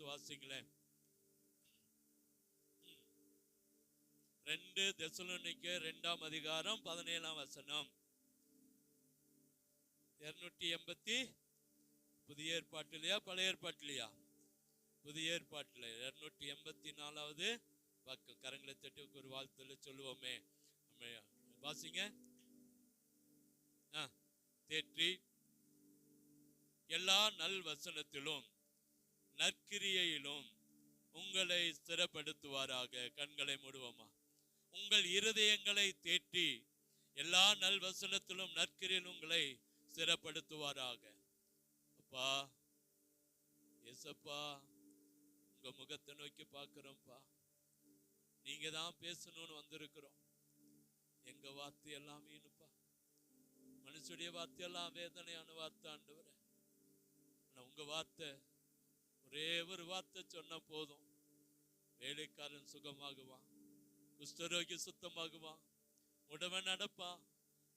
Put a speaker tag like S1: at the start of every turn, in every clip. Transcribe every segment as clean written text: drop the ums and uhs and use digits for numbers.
S1: எடுத்து வாசிங்களேன். 2 தெசலோனிக்கேயர் 2ஆம் அதிகாரம் 17ஆம் வசனம். 280 புதிய ஏற்பாட்டிலையா பழைய ஏற்பாட்டிலையா? புதிய ஏற்பாட்டில் 284வது பக்கம். கரங்களை தட்டி ஒரு வாழ்த்துல சொல்லுவோமே. வாசிங்க. தேற்றி எல்லா நல் வசனத்திலும் நற்கிரியையிலும் உங்களை ஸ்திரப்படுத்துவாராக. கண்களை மூடுவோமா. உங்கள் இருதயங்களை தேற்றி எல்லா நல் வசனத்திலும் நற்கிரியில் உங்களை ஸ்திரப்படுத்துவாராக. அப்பா ஏசப்பா, உங்க முகத்தை நோக்கி பார்க்கிறோம்ப்பா. நீங்க தான் பேசணும்னு வந்திருக்கிறோம். எங்க வார்த்தை எல்லாம் வீணுப்பா. மனுஷுடைய வார்த்தை எல்லாம் வேதனையான வார்த்தை ஆண்டவரே. உங்க வார்த்தை, ஒரே ஒரு வார்த்தை சொன்ன போதும் வேலைக்காரன் சுகமாகுவான், குஷ்டரோகி சுத்தமாகுவான், உடவன் நடப்பான்,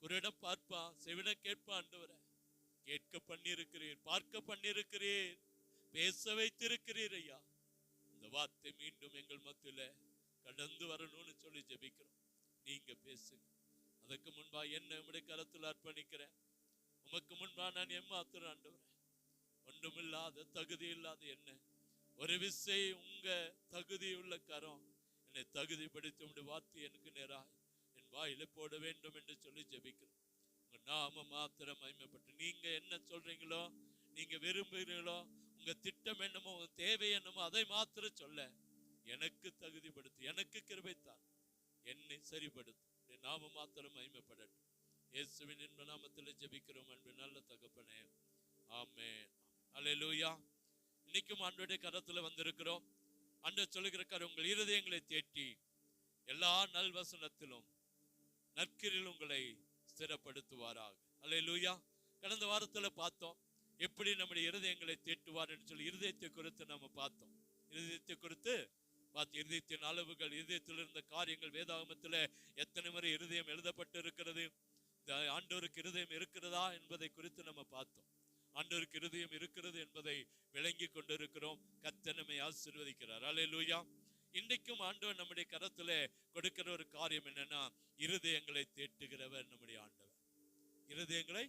S1: குருடம் பார்ப்பான், செவிட கேட்பான். ஆண்டவரே, கேட்க பண்ணிருக்கிறீர், பார்க்க பண்ணிருக்கிறீர், பேச வைத்திருக்கிறீர் ஐயா. இந்த வார்த்தை மீண்டும் எங்கள் மத்தியில கடந்து வரணும்னு சொல்லி ஜெபிக்கிறோம். நீங்க பேசுங்க. அதுக்கு முன்பா என்ன உம்முடைய கரத்தில் அர்ப்பணிக்கிறேன். உமக்கு முன்பா நான் ஏமாத்துறேன் ஆண்டவரே. ஒன்றுமில்லாத தகுதி இல்லாத என்ன ஒரு விசை உங்க தகுதி உள்ள கரம் என்னை தகுதிப்படுத்தி உங்களுடைய வார்த்தை எனக்கு நேராய் என் வாயில போட வேண்டும் என்று சொல்லி ஜெபிக்கிறோம். உங்க நாம மாத்திரம் மகிமைப்பட்டு நீங்க என்ன சொல்றீங்களோ, நீங்க விரும்புகிறீங்களோ, உங்க திட்டம் என்னமோ, உங்க தேவை என்னமோ அதை மாத்திரம் சொல்ல எனக்கு தகுதிப்படுத்து, எனக்கு கிருபைத்தான், என்னை சரிப்படுத்து. நாம மாத்திரம் மகிமைப்படட்டும். இயேசுவின் இன்ப நாமத்தில் ஜெபிக்கிறோம் அன்பு நல்ல தகப்பனே, ஆமென். அல்லேலூயா. இன்னைக்கும் ஆண்டவருடைய கரத்துல வந்திருக்கிறோம். ஆண்டவர் சொல்லுகிறார், உங்கள் இருதயங்களை தேற்றி எல்லா நல்வசனத்திலும் நற்கிரியில் உங்களை ஸ்திரப்படுத்துவாராக. அல்லேலூயா. கடந்த வாரத்துல பார்த்தோம் எப்படி நம்முடைய இருதயங்களை தேட்டுவார் என்று சொல்லி இருதயத்தை குறித்து நம்ம பார்த்தோம். இருதயத்தை குறித்து பார்த்து, இருதயத்தின் அளவுகள், இருதயத்தில் இருந்த காரியங்கள், வேதாகமத்தில் எத்தனை முறை இருதயம் எழுதப்பட்டு இருக்கிறது, ஆண்டவருக்கு இருதயம் இருக்கிறதா என்பதை குறித்து நம்ம பார்த்தோம். ஆண்டவருக்கு இருதயம் இருக்கிறது என்பதை விளங்கி கொண்டிருக்கிறோம். கர்த்தர் நம்மை ஆசீர்வதிக்கிறார். அல்லேலூயா. இன்றைக்கும் ஆண்டவர் நம்முடைய கரத்துல கொடுக்கிற ஒரு காரியம் என்னன்னா, இருதயங்களை தேட்டுகிறவர் நம்முடைய ஆண்டவர். இருதயங்களை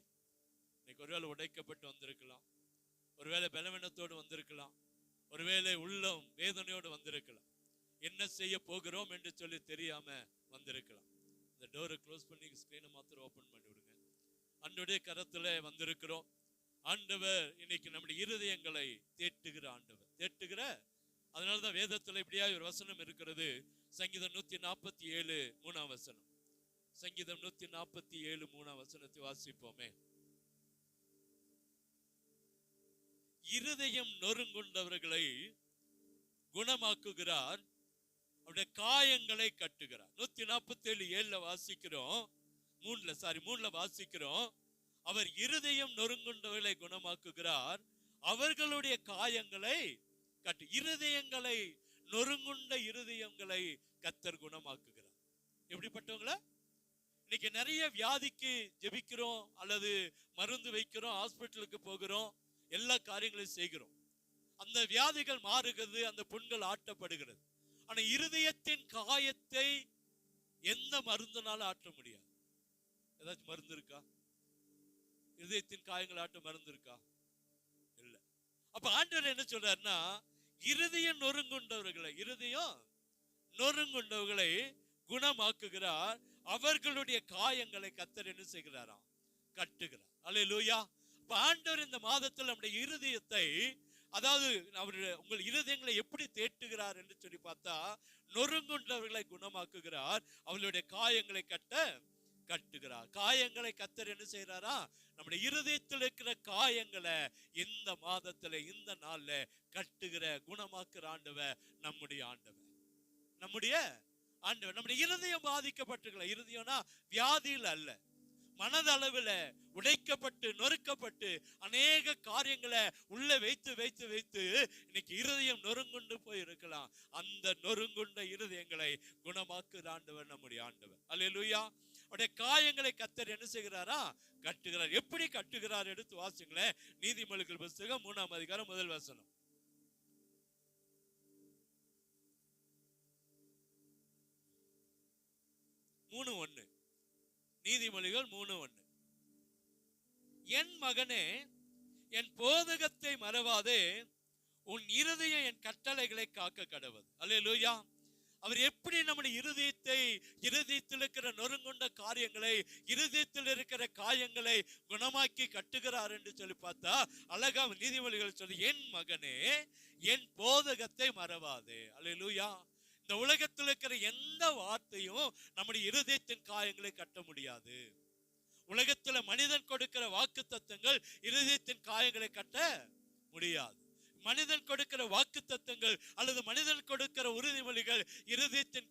S1: இன்னைக்கு ஒருவேளை உடைக்கப்பட்டு வந்திருக்கலாம், ஒருவேளை பலவீனத்தோடு வந்திருக்கலாம், ஒருவேளை உள்ளம் வேதனையோடு வந்திருக்கலாம், என்ன செய்ய போகிறோம் என்று சொல்லி தெரியாம வந்திருக்கலாம். இந்த டோரை க்ளோஸ் பண்ணி ஸ்கிரீனை மாத்திரம் ஓபன் பண்ணி விடுங்க. ஆண்டவருடைய கரத்துல வந்திருக்கிறோம். ஆண்டவர் இன்னைக்கு நம்முடைய இருதயங்களை தேட்டுகிற ஆண்டவர், தேட்டுகிற. அதனாலதான் வேதத்துல இப்படியா ஒரு வசனம் இருக்கிறது. சங்கீதம் 147 3ஆம் வசனம். சங்கீதம் 147 3ஆம் வசனத்தை வாசிப்போமே. இருதயம் நொறுங்குண்டவர்களை குணமாக்குகிறார், அவருடைய காயங்களை கட்டுகிறார். 147:7 வாசிக்கிறோம். 3ல வாசிக்கிறோம். அவர் இருதயம் நொறுங்குண்டவர்களை குணமாக்குகிறார், அவர்களுடைய காயங்களை கட்டு. இருதயங்களை நொறுங்குண்ட இருதயங்களை கர்த்தர் குணமாக்குகிறார். எப்படிப்பட்டவங்கள? இன்னைக்கு நிறைய வியாதிக்கு ஜெபிக்கிறோம், அல்லது மருந்து வைக்கிறோம், ஹாஸ்பிட்டலுக்கு போகிறோம், எல்லா காரியங்களையும் செய்கிறோம். அந்த வியாதிகள் மாறுகிறது, அந்த புண்கள் ஆட்டப்படுகிறது. ஆனா இருதயத்தின் காயத்தை எந்த மருந்துனாலும் ஆட்ட முடியாது. ஏதாச்சும் மருந்து இருக்கா? இருதயத்தின் காயங்கள் ஆட்ட மருந்து இருக்கா? இல்ல. அப்ப ஆண்டவர் என்ன சொல்றாருன்னா, இருதயம் நொறுங்குண்டவர்களை குணமாக்குகிறார், அவர்களுடைய காயங்களை கர்த்தர் என்ன செய்கிறாராம்? கட்டுகிறார். அல்லேலூயா. அப்ப ஆண்டவர் இந்த மாதத்தில் நம்முடைய இருதயத்தை, அதாவது உங்கள் இருதயங்களை எப்படி தேட்டுகிறார் என்று சொல்லி பார்த்தா, நொறுங்குண்டவர்களை குணமாக்குகிறார், அவர்களுடைய காயங்களை கட்டுகிறார். காயங்களை கர்த்தர் என்ன செய்யறாரா? நம்முடைய இருதயத்தில் இருக்கிற காயங்களை இந்த மாதத்துல, இந்த நாள்ல கட்டுகிற, குணமாக்குற ஆண்டவர் நம்முடைய ஆண்டவர். நம்முடைய இருதயம் பாதிக்கப்பட்டிருக்கலாம். இருதயம்னா வியாதியில் அல்ல, மனதளவுல உடைக்கப்பட்டு நொறுக்கப்பட்டு அநேக காரியங்களை உள்ள வைத்து இன்னைக்கு இருதயம் நொறுங்குண்டு போய் இருக்கலாம். அந்த நொறுங்குண்ட இருதயங்களை குணமாக்குற ஆண்டவர் நம்முடைய ஆண்டவர். அல்லேலூயா. அவருடைய காயங்களை கர்த்தர் என்ன செய்கிறாரா? கட்டுகிறார். எப்படி கட்டுகிறார்? எடுத்து வாசிங்களேன். நீதிமொழிகள் புத்தகம் 3ஆம் அதிகாரம் 1 வசனம். 3:1. நீதிமொழிகள் 3:1. என் மகனே, என் போதகத்தை மறவாதே, உன் இருதயம் என் கட்டளைகளை காக்க கடவது. அல்லேலூயா. அவர் எப்படி நம்முடைய இருதயத்தில் இருக்கிற நொறுங்குண்ட காரியங்களை, இருதயத்தில் இருக்கிற காயங்களை குணமாக்கி கட்டுகிறார் என்று சொல்லி பார்த்தா அழகா நீதிமொழிகள் சொல்லி, என் மகனே என் போதகத்தை மறவாதே. அல்லேலூயா. இந்த உலகத்தில் இருக்கிற எந்த வார்த்தையும் நம்முடைய இருதயத்தின் காயங்களை கட்ட முடியாது. உலகத்துல மனிதன் கொடுக்கிற வாக்கு தத்தங்கள் இருதயத்தின் காயங்களை கட்ட முடியாது. மனிதன் கொடுக்கிற வாக்கு தத்தங்கள் அல்லது மனிதன் கொடுக்கிற உறுதிமொழிகள் இருதயத்தின்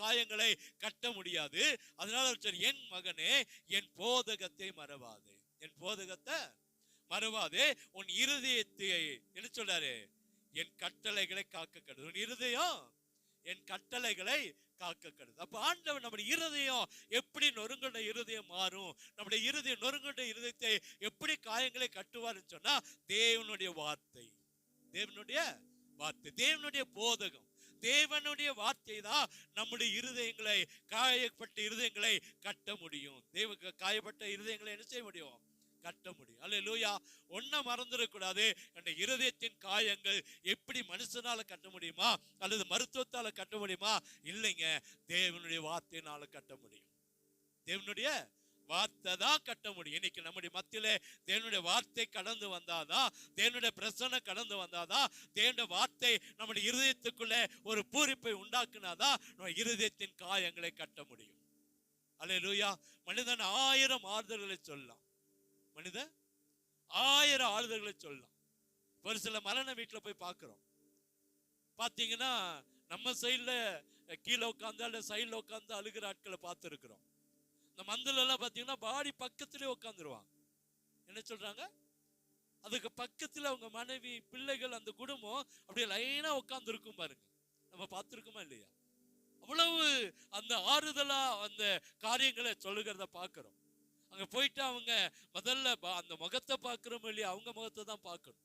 S1: காயங்களை கட்ட முடியாது. அதனால என் மகனே என் போதகத்தை மறவாதே, என் போதகத்தை மறவாதே, உன் இருதயத்தை என்ன சொல்றாரு, என் கட்டளைகளை காக்க கடவுள். உன் இருதயம் என் கட்டளைகளை காக்க கடவுள். அப்ப ஆண்டவர் நம்முடைய இருதயம் எப்படி நொறுங்குண்ட இருதயம் மாறும், நம்முடைய இருதயம் நொறுங்குண்ட இருதயத்தை எப்படி காயங்களை கட்டுவார்னு சொன்னா தேவனுடைய வார்த்தை, தேவனுடைய வார்த்தை, தேவனுடைய போதகம், தேவனுடைய வார்த்தை தான் நம்முடைய இருதயங்களை, காயப்பட்ட இருதயங்களை கட்ட முடியும். காயப்பட்ட இருதயங்களை என்ன செய்ய முடியும், கட்ட முடியும். அல்லேலூயா. ஒன்ன மறந்துடக்கூடாது. அந்த இருதயத்தின் காயங்கள் எப்படி மனுஷனால கட்ட முடியுமா அல்லது மருத்துவத்தால கட்ட முடியுமா? இல்லைங்க, தேவனுடைய வார்த்தையினால கட்ட முடியும். தேவனுடைய வார்த்தை தான் கட்ட முடியும். இன்னைக்கு நம்முடைய மத்தியிலே தேவனுடைய வார்த்தை கடந்து வந்தாதான், தேவனுடைய பிரசன்னம் கடந்து வந்தாதான், தேவனுடைய வார்த்தை நம்முடைய இருதயத்துக்குள்ளே ஒரு பூரிப்பை உண்டாக்குனாதான் நம்ம இருதயத்தின் காயங்களை கட்ட முடியும். அல்லேலூயா. மனிதன் 1000 ஆறுதல்களை சொல்லலாம், மனிதன் 1000 ஆறுதல்களை சொல்லலாம். ஒரு சில மரண வீட்டுல போய் பார்க்கிறோம். பாத்தீங்கன்னா நம்ம சைட்ல கீழே உட்காந்து அல்ல சைட்ல உட்காந்து அழுகிற ஆட்களை பார்த்து இருக்கிறோம். இந்த மந்தில எல்லாம் பாத்தீங்கன்னா பாடி பக்கத்திலே உட்காந்துருவாங்க. என்ன சொல்றாங்க, அதுக்கு பக்கத்துல அவங்க மனைவி பிள்ளைகள் அந்த குடும்பம் அப்படியே லைனா உட்கார்ந்து இருக்கும் பாருங்க. நம்ம பார்த்துருக்கோமா இல்லையா? அவ்வளவு அந்த ஆறுதலா அந்த காரியங்களை சொல்லுகிறத பார்க்கிறோம். அங்க போயிட்டு அவங்க முதல்ல அந்த முகத்தை பார்க்கிறோம் இல்லையா, அவங்க முகத்தை தான் பார்க்கணும்.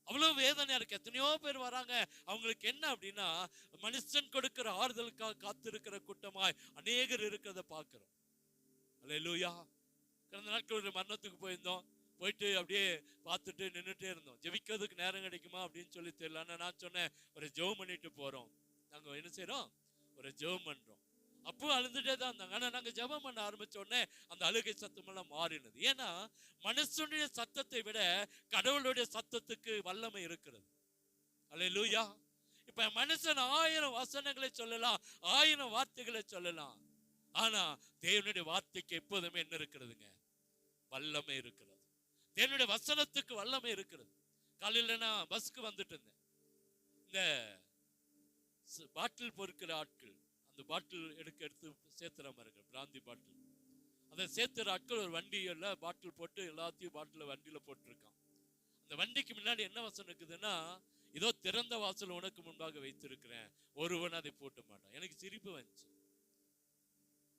S1: அவ்வளவு வேதனையா இருக்கு. எத்தனையோ பேர் வராங்க, அவங்களுக்கு என்ன அப்படின்னா மனுஷன் கொடுக்கிற ஆறுதலுக்காக காத்திருக்கிற கூட்டமாய் அநேகர் இருக்கிறத பார்க்கிறோம். அல்லேலூயா. கடந்த நாட்கள் ஒரு மரணத்துக்கு போயிருந்தோம். போயிட்டு அப்படியே பார்த்துட்டு நின்றுட்டே இருந்தோம். ஜெபிக்கிறதுக்கு நேரம் கிடைக்குமா அப்படின்னு சொல்லி தெரியல. நான் சொன்னேன், ஒரு ஜெபம் பண்ணிட்டு போறோம். நாங்க என்ன செய்யறோம், ஒரு ஜெபம் பண்றோம். அப்போ அழுதுட்டே தான் இருந்தாங்க. ஆனா நாங்க ஜெபம் பண்ண ஆரம்பிச்ச உடனே அந்த அழுகை சத்தம் எல்லாம் மாறினது. ஏன்னா மனுஷனுடைய சத்தத்தை விட கடவுளுடைய சத்தத்துக்கு வல்லமை இருக்கிறது. அல்லேலூயா. இப்ப மனுஷன் 1000 வசனங்களை சொல்லலாம், 1000 வார்த்தைகளை சொல்லலாம். ஆனா தேவனுடைய வார்த்தைக்கு எப்போதுமே என்ன இருக்கிறதுங்க, வல்லமை இருக்கிறது. தேவனுடைய வசனத்துக்கு வல்லமை இருக்கிறது. காலையில நான் பஸ்க்கு வந்துட்டு இருந்தேன். இந்த பாட்டில் பொறுக்கிற ஆட்கள் அந்த பாட்டில் எடுத்து சேர்த்துற மாதிரி பிராந்தி பாட்டில், அதை சேர்த்துற ஆட்கள் ஒரு வண்டியில பாட்டில் போட்டு எல்லாத்தையும் பாட்டில வண்டியில போட்டிருக்கான். அந்த வண்டிக்கு முன்னாடி என்ன வசனம் இருக்குதுன்னா, இதோ திறந்த வாசல் உனக்கு முன்பாக வைத்திருக்கிறேன், ஒருவன் அதை போட்ட மாட்டான். எனக்கு சிரிப்பு வந்துச்சு.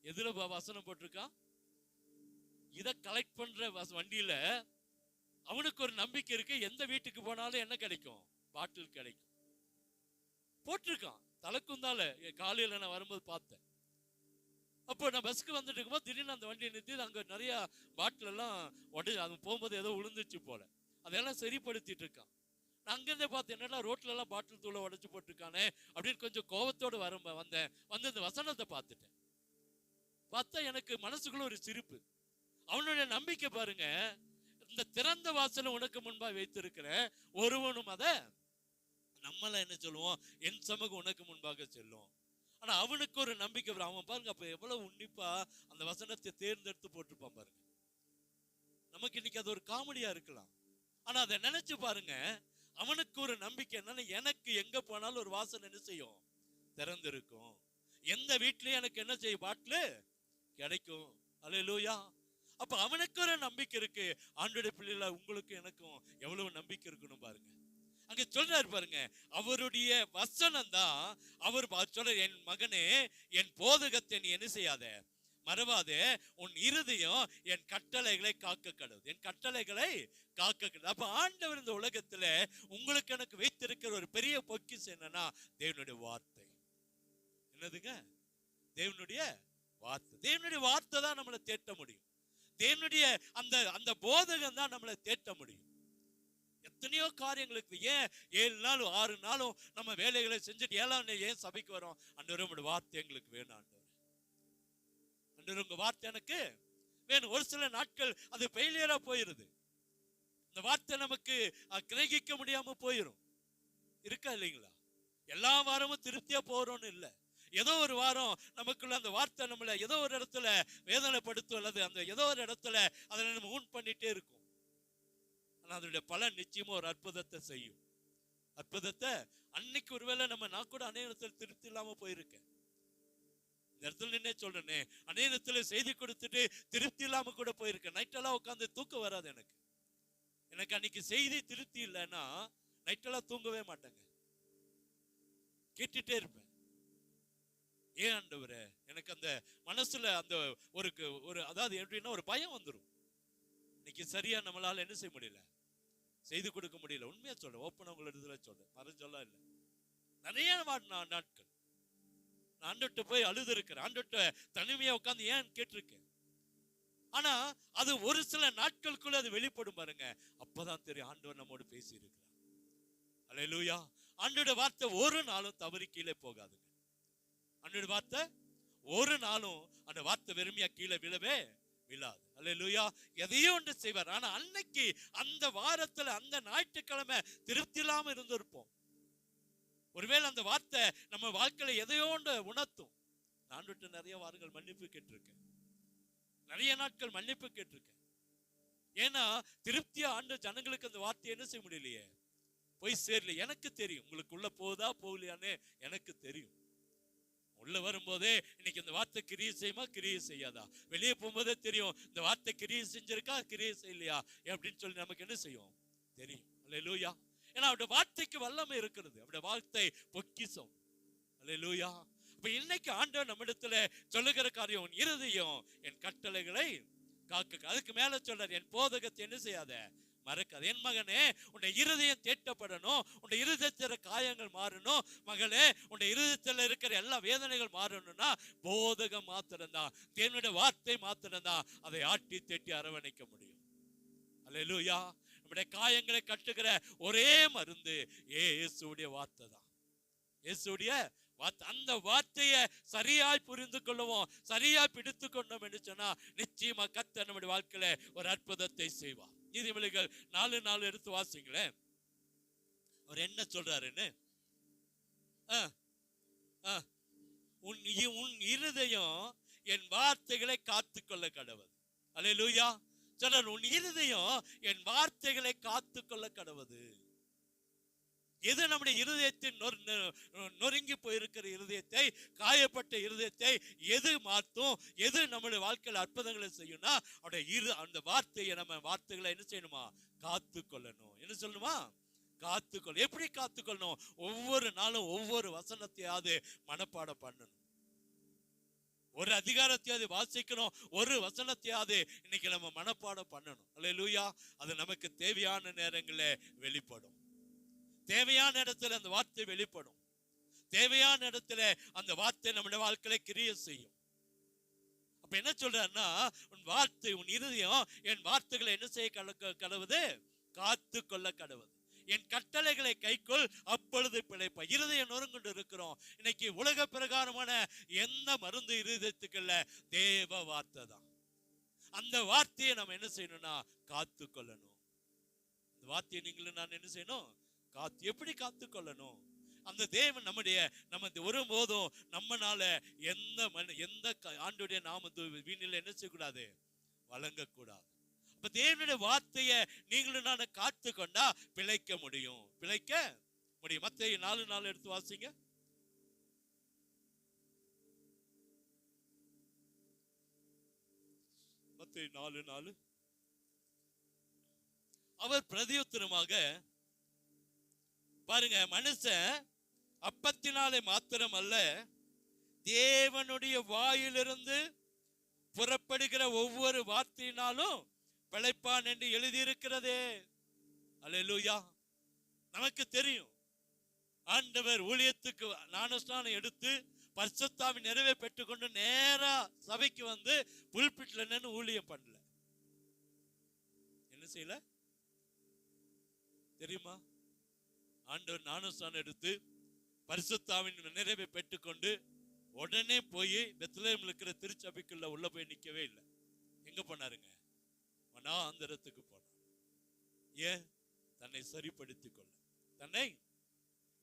S1: எதுல வசனம் போட்டிருக்கான்? இதை கலெக்ட் பண்ற வண்டியில அவனுக்கு ஒரு நம்பிக்கை இருக்கு, எந்த வீட்டுக்கு போனாலும் என்ன கிடைக்கும், பாட்டில் கிடைக்கும். போட்டிருக்கான் தலைக்குந்தால. காலையில நான் வரும்போது பார்த்தேன். அப்போ நான் பஸ்க்கு வந்துட்டு இருக்கும்போது திடீர்னு அந்த வண்டியை நிறுத்தி அங்க நிறைய பாட்டில் எல்லாம் உடனே அது போகும்போது ஏதோ விழுந்துச்சு போல, அதெல்லாம் சரிப்படுத்திட்டு இருக்கான். நான் அங்கிருந்தே பார்த்தேன், என்னடா ரோட்ல எல்லாம் பாட்டில் தூளை உடைச்சு போட்டிருக்கானே அப்படின்னு கொஞ்சம் கோபத்தோடு வந்தேன். வந்து இந்த வசனத்தை பார்த்துட்டேன். பார்த்தா எனக்கு மனசுக்குள்ள ஒரு சிரிப்பு. அவனுடைய நம்பிக்கை பாருங்க, இந்த திறந்த வாசலை உனக்கு முன்பாக வைத்திருக்கிற ஒருவனும் அதை நம்மள என்ன சொல்லுவோம், என் சமூகம் உனக்கு முன்பாக செல்லும். ஆனா அவனுக்கு ஒரு நம்பிக்கை. அவன் பாருங்க அப்ப எவ்வளவு உன்னிப்பா அந்த வசனத்தை தேர்ந்தெடுத்து போட்டிருப்பான் பாருங்க. நமக்கு இன்னைக்கு அது ஒரு காமெடியா இருக்கலாம், ஆனா அதை நினைச்சு பாருங்க. அவனுக்கு ஒரு நம்பிக்கை என்னன்னா, எனக்கு எங்க போனாலும் ஒரு வாசல் என்ன செய்யும், திறந்திருக்கும். எந்த வீட்லயும் எனக்கு என்ன செய்யும், பாட்டில் கிடைக்கும். அல்லேலூயா. அப்ப அவனுக்கு ஒரு நம்பிக்கை இருக்கு. ஆண்டோட பிள்ளைல உங்களுக்கு எனக்கும் எவ்வளவு நம்பிக்கை இருக்கணும் பாருங்க. அங்க சொல்றாரு பாருங்க, அவருடைய வசனம் தான். அவர் சொல்ற, என் மகனே என் போதகத்தை நீ என்ன செய்யாத, மறவாதே, உன் இருதயம் என் கட்டளைகளை காக்க கடவுள், என் கட்டளைகளை காக்க கடவுள். அப்ப ஆண்டவர் இந்த உலகத்துல உங்களுக்கு எனக்கு வைத்திருக்கிற ஒரு பெரிய பொக்கிஷம் என்னன்னா தேவனுடைய வார்த்தை. என்னதுங்க, தேவனுடைய வார்த்தை. தேவனுடைய வார்த்தை தான் நம்மளை தேட்ட முடியும். தேவனுடைய அந்த அந்த போதகம் தான் நம்மளை தேட்ட முடியும். எத்தனையோ காரியங்களுக்கு ஏன் 7 நாள் 6 நாளும் நம்ம வேலைகளை செஞ்சுட்டு 7ஆம் நாள் ஏன் சபைக்கு வரோம்? ஆண்டவரே உங்களுடைய வார்த்தை எங்களுக்கு வேணும் ஆண்டவரே. ஆண்டவரே உங்க வார்த்தை எனக்கு வேணும். ஒரு சில நாட்கள் அது ஃபெயிலியரா போயிருது. இந்த வார்த்தை நமக்கு கிரகிக்க முடியாம போயிடும். இருக்கா இல்லைங்களா? எல்லா வாரமும் திருப்தியா போறோம்னு இல்லை. ஏதோ ஒரு வாரம் நமக்குள்ள அந்த வார்த்தை நம்மளை ஏதோ ஒரு இடத்துல வேதனைப்படுத்தும், அல்லது அந்த ஏதோ ஒரு இடத்துல அதை நம்ம ஊன் பண்ணிட்டே இருக்கும். ஆனா அதனுடைய பலன் நிச்சயமா ஒரு அற்புதத்தை செய்யும். அற்புதத்தை அன்னைக்கு ஒருவேளை நான் கூட அநேக இடத்துல திருப்தி இல்லாம போயிருக்கேன். இந்த இடத்துல நின்னே சொல்றேனே, அநேக இடத்துல செய்தி கொடுத்துட்டு திருப்தி இல்லாம கூட போயிருக்கேன். நைட்டெல்லாம் உட்காந்து தூக்கம் வராது எனக்கு அன்னைக்கு செய்தி திருப்தி இல்லைன்னா நைட்டெல்லாம் தூங்கவே மாட்டேங்க, கேட்டுட்டே இருப்பேன். ஏன் ஆண்டவரே, எனக்கு அந்த மனசுல அந்த ஒரு அதாவது எப்படின்னா ஒரு பயம் வந்துடும். இன்னைக்கு சரியா நம்மளால என்ன செய்ய முடியல, செய்து கொடுக்க முடியல. உண்மையா சொல்றேன், ஓப்பனா உங்களோட சொல்றேன், மறைஞ்சொல்லாம் இல்லை. நிறைய நாட்கள் நான் ஆண்டவர்கிட்ட போய் அழுது இருக்கிறேன், ஆண்டவர்கிட்ட தனிமையா உட்காந்து ஏன் கேட்டிருக்கேன். ஆனா அது ஒரு சில நாட்களுக்குள்ள அது வெளிப்படும் பாருங்க, அப்பதான் தெரியும் ஆண்டவர் நம்மோடு பேசி இருக்கிறார். அல்லேலூயா. ஆண்டவருடைய வார்த்தை ஒரு நாளும் தவறி கீழே போகாதுங்க. ஆண்டவருடைய வார்த்தை ஒரு நாளும் அந்த வார்த்தை வெறுமையா கீழே விழவே விழாது. அல்லேலூயா. எதையோ ஒன்று செய்வார். ஆனா அன்னைக்கு அந்த வாரத்துல அந்த ஞாயிற்றுக்கிழமை திருப்தி இல்லாம இருந்திருப்போம். ஒருவேளை அந்த வார்த்தை நம்ம வாழ்க்கையில எதையோ ஒன்று உணர்த்தும். நான் விட்டு நிறைய வாரங்கள் மன்னிப்பு கேட்டிருக்கேன், நிறைய நாட்கள் மன்னிப்பு கேட்டிருக்கேன். ஏன்னா திருப்தியா ஆண்டு ஜனங்களுக்கு அந்த வார்த்தை என்ன செய்ய முடியலையே, போய் சேரல. எனக்கு தெரியும் உங்களுக்கு உள்ள போதா போகலையான்னு எனக்கு தெரியும். உள்ள வரும்போதே இன்னைக்கு இந்த வார்த்தை கிரியை செய்யுமா கிரியை செய்யாதா, வெளியே போகும்போதே தெரியும் இந்த வார்த்தை கிரியை செஞ்சிருக்கா கிரியை செய்யலையா அப்படின்னு சொல்லி நமக்கு என்ன செய்யும் தெரியும். அல்லேலூயா. ஏன்னா அவருடைய வார்த்தைக்கு வல்லமை இருக்கிறது, அவருடைய வார்த்தை பொக்கிஷம். அல்லேலூயா. அப்ப இன்னைக்கு ஆண்டவர் நம்மிடத்துல சொல்லுகிற காரியம், உன் இருதயம் என் கட்டளைகளை காக்க. அதுக்கு மேல சொல்றார், என் போதகத்தை என்ன செய்யாத மறக்காது. என் மகனே, உன்னுடைய இருதயம் தேட்டப்படணும், உன்னுடைய இருதயத்துல காயங்கள் மாறணும். மகளே, உன்னுடைய இருதயத்துல இருக்கிற எல்லா வேதனைகள் மாறணும்னா போதகம் மாத்திரம்தான், தேவனுடைய வார்த்தை மாத்திரம்தான் அதை ஆட்டி தேட்டி அரவணைக்க முடியும். அல்லேலூயா. நம்முடைய காயங்களை கட்டுகிற ஒரே மருந்து இயேசுவுடைய வார்த்தை தான். இயேசுவுடைய வார்த்தை. அந்த வார்த்தையை சரியாய் புரிந்து கொள்ளுவோம், சரியாய் பிடித்து கொண்டோம் என்று சொன்னா நிச்சயமா கர்த்தர் நம்முடைய வாழ்க்கையில ஒரு அற்புதத்தை செய்வார். நீதிமொழிகள் 4:4 எடுத்து வாசிங்களேன். அவர் என்ன சொல்றாருன்னு, உன் இருதயம் என் வார்த்தைகளை காத்துக்கொள்ள கடவுள். அல்லேலூயா. சொல்றார், உன் இருதயம் என் வார்த்தைகளை காத்துக்கொள்ள கடவுள். எது நம்முடைய இருதயத்தின் நொறுங்கி போயிருக்கிற இருதயத்தை, காயப்பட்ட இருதயத்தை எது மாற்றும், எது நம்முடைய வாழ்க்கையில் அற்புதங்களை செய்யும்னா அந்த வார்த்தையை நம்ம வார்த்தைகளை என்ன செய்யணுமா காத்து கொள்ளணும். என்ன சொல்லணுமா காத்துக்கொள்ள. எப்படி காத்துக்கொள்ளணும்? ஒவ்வொரு நாளும் ஒவ்வொரு வசனத்தையாவது மனப்பாடம் பண்ணணும், ஒரு அதிகாரத்தையாவது வாசிக்கணும், ஒரு வசனத்தையாவது இன்னைக்கு நம்ம மனப்பாடம் பண்ணணும். அல்லேலூயா. அது நமக்கு தேவையான நேரங்களில் வெளிப்படும், தேவையான இடத்துல அந்த வார்த்தை வெளிப்படும், தேவையான இடத்துல அந்த வார்த்தை நம்முடைய வாழ்க்கையில கிரியை செய்யும். அப்ப என்ன சொல்றாருன்னா, உன் வார்த்தை உன் இருதயம் என் வார்த்தைகளை என்ன செய்ய கடவுது காத்து கொள்ள கடவுது. என் கட்டளைகளை கைக்கொள், அப்பொழுது பிழைப்ப. இருதயம் நொறுங்கொண்டு இருக்கிறோம். இன்னைக்கு உலக பிரகாரமான எந்த மருந்து இருதயத்துக்குள்ள தேவ வார்த்தை தான். அந்த வார்த்தையை நம்ம என்ன செய்யணும்னா காத்து கொள்ளணும். அந்த வார்த்தையை நீங்களும் நான் என்ன செய்யணும் காத்து. எப்படி காத்து கொள்ளணும்? அந்த தேவன் நம்ம ஒருபோதும் நம்மனால எந்த ஆண்டுடைய நாமத்தை வீணில என்ன செய்யக்கூடாது வழங்கக்கூடாது. அப்ப தேவனுடைய வார்த்தையை நீங்களும் நான் காத்து கொண்டா பிழைக்க முடியும், பிழைக்க முடியும். மத்தேயு 4:4 எடுத்து வாசிங்க. மத்தேயு 4:4. அவர் பிரதியுத்தரமாக, பாருங்க, மனுஷன் அப்பத்தினாலே மாத்திரம் அல்ல, தேவனுடைய வாயிலிருந்து புறப்படுகிற ஒவ்வொரு வார்த்தையினாலும் பிழைப்பான் என்று எழுதியிருக்கிறதே. அல்லேலூயா. நமக்கு தெரியும் ஆண்டவர் ஊழியத்துக்கு ஞானஸ்நானம் எடுத்து பரிசுத்தாவின் நிறைவை பெற்றுக்கொண்டு நேரா சபைக்கு வந்து புல்பிட்ல நின்னு ஊழியம் பண்ணல. என்ன செய்யல தெரியுமா? ஆண்டவர் ஞானஸ்நானம் எடுத்து பரிசுத்தாவின் நிறைவை பெற்றுக்கொண்டு உடனே போய் பெத்லகேமில் இருக்கிற திருச்சபைக்குள்ள உள்ள போய் நிக்கவே இல்லை. எங்க போனாருங்க? வனாந்தரத்துக்கு போனார். ஏன்? தன்னை சரிப்படுத்திக் கொள்ள. தன்னை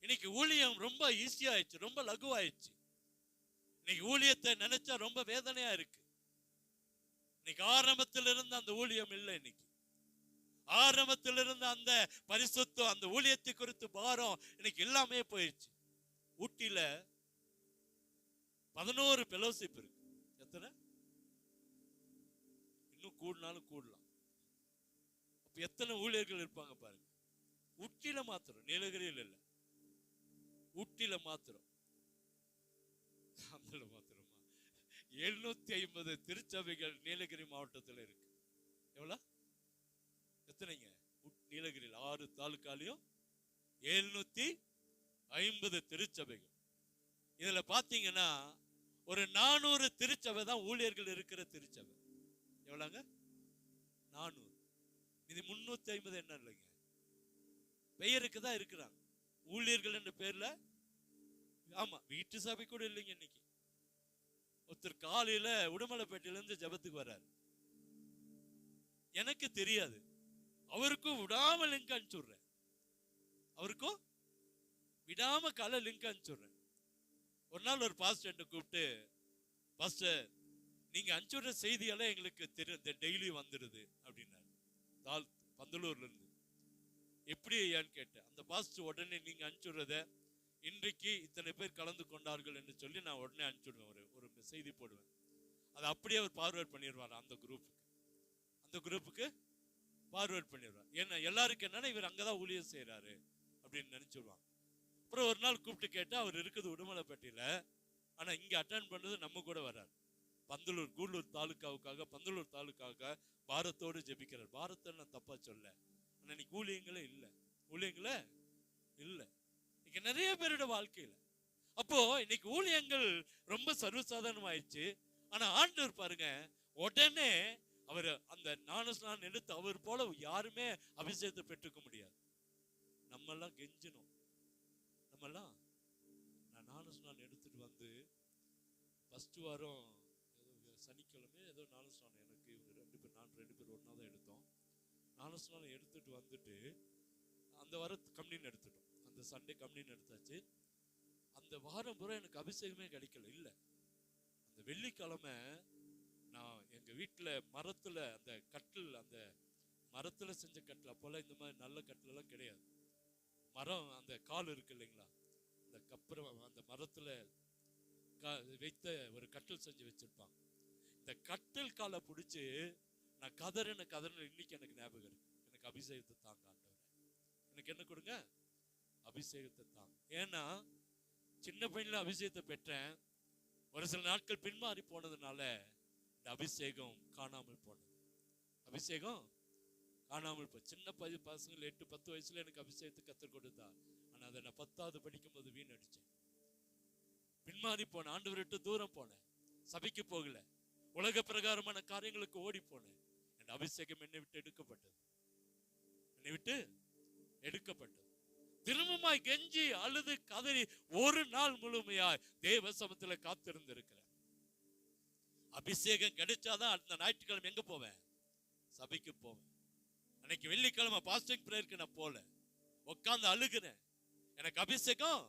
S1: இன்னைக்கு ஊழியம் ரொம்ப ஈஸியா ஆயிடுச்சு, ரொம்ப லகுவாயிடுச்சு. இன்னைக்கு ஊழியத்தை நினைச்சா ரொம்ப வேதனையா இருக்கு. இன்னைக்கு ஆரம்பத்தில் இருந்த அந்த ஊழியம் இல்லை. இன்னைக்கு ஆரம்பத்தில் இருந்த அந்த பரிசுத்தம், அந்த ஊழியத்தை குறித்து பாரம் இன்னைக்கு எல்லாமே போயிடுச்சு. ஊட்டியில 11 ஃபெலோஷிப் இருக்கு. எத்தனை? இன்னும் கூடனாலும் கூடலாம். அப்ப எத்தனை ஊழியர்கள் இருப்பாங்க பாருங்க. ஊட்டியில மாத்திரம், நீலகிரியில் இல்ல, ஊட்டியில மாத்திரம். அந்த மாத்திரமா 750 திருச்சபைகள் நீலகிரி மாவட்டத்தில் இருக்கு. எவ்வளவு? எத்தனைங்க? நீலகிரியில் 6 தாலுக்காலையும் 750 திருச்சபைகள். இதுல பாத்தீங்கன்னா ஒரு 400 திருச்சபை தான் ஊழியர்கள் இருக்கிற திருச்சபை. எவ்வளவுங்க? 400. இது 350 என்ன இல்லைங்க, பெயருக்கு தான் இருக்கிறாங்க ஊழியர்கள் என்ற பேர்ல. ஆமா, வீட்டு சபை கூட இல்லைங்க. இன்னைக்கு ஒருத்தர் காலையில உடுமலைப்பேட்டையில இருந்து ஜபத்துக்கு வர்றாரு. எனக்கு தெரியாது, அவருக்கும் விடாம லிங்க் அனுப்பிச்சுடுறேன். அவருக்கும் விடாம காலை லிங்க் அனுப்பிச்சுடுறேன். ஒரு நாள் ஒரு பாஸ்டர் கூப்பிட்டு, பாஸ்டர் நீங்க அனுப்பிச்சுடுற செய்தியெல்லாம் எங்களுக்கு தெரியும், டெய்லி வந்துடுது அப்படின்னாரு. பந்தலூர்ல இருந்து. எப்படி ஐயான்னு கேட்டேன். அந்த பாஸ்டர் உடனே நீங்க அனுப்பிச்சுடுறத இன்றைக்கு இத்தனை பேர் கலந்து கொண்டார்கள் என்று சொல்லி நான் உடனே அனுப்பிச்சுடுவேன், ஒரு செய்தி போடுவேன். அதை அப்படியே அவர் ஃபார்வர்ட் பண்ணிடுவார் அந்த குரூப்புக்கு ஃபார்வர்ட் பண்ணிடுவார். ஏன்னா எல்லாருக்கும் என்னன்னா இவர் அங்கதான் ஊழியம் செய்யறாரு அப்படின்னு நினைச்சுடுவாங்க. அப்புறம் ஒரு நாள் கூப்பிட்டு கேட்டா அவர் இருக்குது உடுமலைப்பேட்டையில, ஆனா இங்க அட்டென்ட் பண்ணது நம்ம கூட வர்றாரு. கூடலூர் தாலுக்காவுக்காக பாரத்தோடு ஜெபிக்கிறார். பாரத்தை நான் தப்பா சொல்ல, ஆனா இன்னைக்கு ஊழியங்களே இல்ல இன்னைக்கு நிறைய பேரோட வாழ்க்கையில. அப்போ இன்னைக்கு ஊழியங்கள் ரொம்ப சர்வசாதாரணம் ஆயிடுச்சு. ஆனா ஆண்டவர் பாருங்க, உடனே அவர் அந்த ஞானஸ்நானம் எடுத்து அவர் போல யாருமே அபிஷேகத்தை பெற்றுக்க முடியாது. நம்ம எல்லாம் கெஞ்சணும். நான் ஞானஸ்நானம் எடுத்துட்டு வந்து ஃபர்ஸ்ட் வாரம் சனிக்கிழமை ஏதோ ஞானஸ்நானம், எனக்கு இவங்க நான் ரெண்டு பேர் ஒன்னா தான் எடுத்தோம். ஞானஸ்நானம் எடுத்துட்டு வந்துட்டு அந்த வாரம் கம்யூனியன் எடுத்துட்டோம். அந்த சண்டே கம்யூனியன் எடுத்தாச்சு. அந்த வாரம் பூரா எனக்கு அபிஷேகமே கிடைக்கல. இல்ல, அந்த வெள்ளிக்கிழமை நான் எங்க வீட்டுல மரத்துல அந்த கட்டில், அந்த மரத்துல செஞ்ச கட்டில், அப்போல்லாம் இந்த மாதிரி நல்ல கட்டில் எல்லாம் கிடையாது. மரம் அந்த கால் இருக்கு இல்லைங்களா, அந்த கப்புறம் அந்த மரத்துல வைத்த ஒரு கட்டில் செஞ்சு வச்சிருப்பாங்க. இந்த கட்டில் காலை பிடிச்சு நான் கதறின இன்னைக்கு எனக்கு ஞாபகம் இருக்கு. எனக்கு அபிஷேகத்தை தாங்க ஆண்டவரே, எனக்கு என்ன கொடுங்க, அபிஷேகத்தை தாங்க. ஏன்னா சின்ன பையன்ல அபிஷேகத்தை பெற்றேன். ஒரு சில நாட்கள் பின்மாறி போனதுனால இந்த அபிஷேகம் காணாமல் போனது. சின்ன பசங்க 8-10 வயசுல எனக்கு அபிஷேகத்தை கற்றுக் கொடுத்தா. ஆனா அதை நான் 10வது படிக்கும் போது வீணடிச்சேன். பின்மாறி போனேன், ஆண்டவரை விட்டு தூரம் போனேன், சபைக்கு போகல, உலக பிரகாரமான காரியங்களுக்கு ஓடி போனேன். என் அபிஷேகம் என்னை விட்டு எடுக்கப்பட்டது. திரும்பமாய் கெஞ்சி அழுது கதறி ஒரு நாள் முழுமையாய் தேவ சமத்துல காத்திருந்திருக்கிறேன். அபிஷேகம் கிடைச்சாதான் அந்த ஞாயிற்றுக்கிழமை எங்க போவேன், சபைக்கு போவேன். அன்னைக்கு வெள்ளிக்கிழமை பாஸ்டிங் பிரேயருக்கு நான் போல, உட்கார்ந்து அழுகிறேன். எனக்கு அபிஷேகம்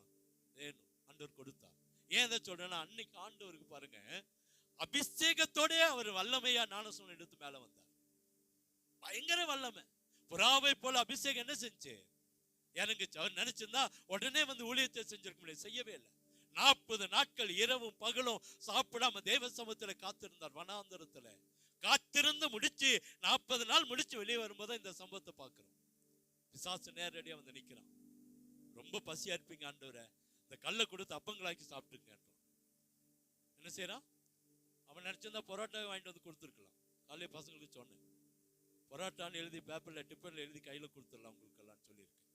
S1: வேணும், ஆண்டவர் கொடுத்தார். ஏன் இதை சொல்றேன்னா, அன்னைக்கு ஆண்டவருக்கு பாருங்க அபிஷேகத்தோட அவர் வல்லமையா ஞானஸ்நானம் எடுத்து மேல வந்தார். பயங்கர வல்லமை. புறாவை போல அபிஷேகம் என்ன செஞ்சு இறங்குச்சு. அவர் நினைச்சிருந்தா உடனே வந்து ஊழியத்தை செஞ்சிருக்க முடியாது, செய்யவே இல்லை. 40 நாட்கள் இரவும் பகலும் சாப்பிடாம தேவ சமூகத்துல காத்திருந்தார். வனாந்தரத்துல காத்திருந்து முடிச்சு 40 நாள் முடிச்சு வெளியே வரும்போது இந்த சம்பவத்தை பார்க்கிறோம். பிசாசு நேரடியா வந்து நிக்கிறான். ரொம்ப பசியா இருப்பீங்க ஆண்டவரே, இந்த கல்லை கொடுத்து அப்பங்களாக்கி சாப்பிட்டுங்க. என்ன செய்யறான் அவன்? நினைச்சிருந்தா பரோட்டாவை வாங்கிட்டு வந்து கொடுத்துருக்கலாம். காலையில பசங்களுக்கு சொன்னேன், பரோட்டான்னு எழுதி பேப்பர்ல டிப்பர்ல எழுதி கையில கொடுத்துடலாம் உங்களுக்கு எல்லாம் சொல்லியிருக்கேன்.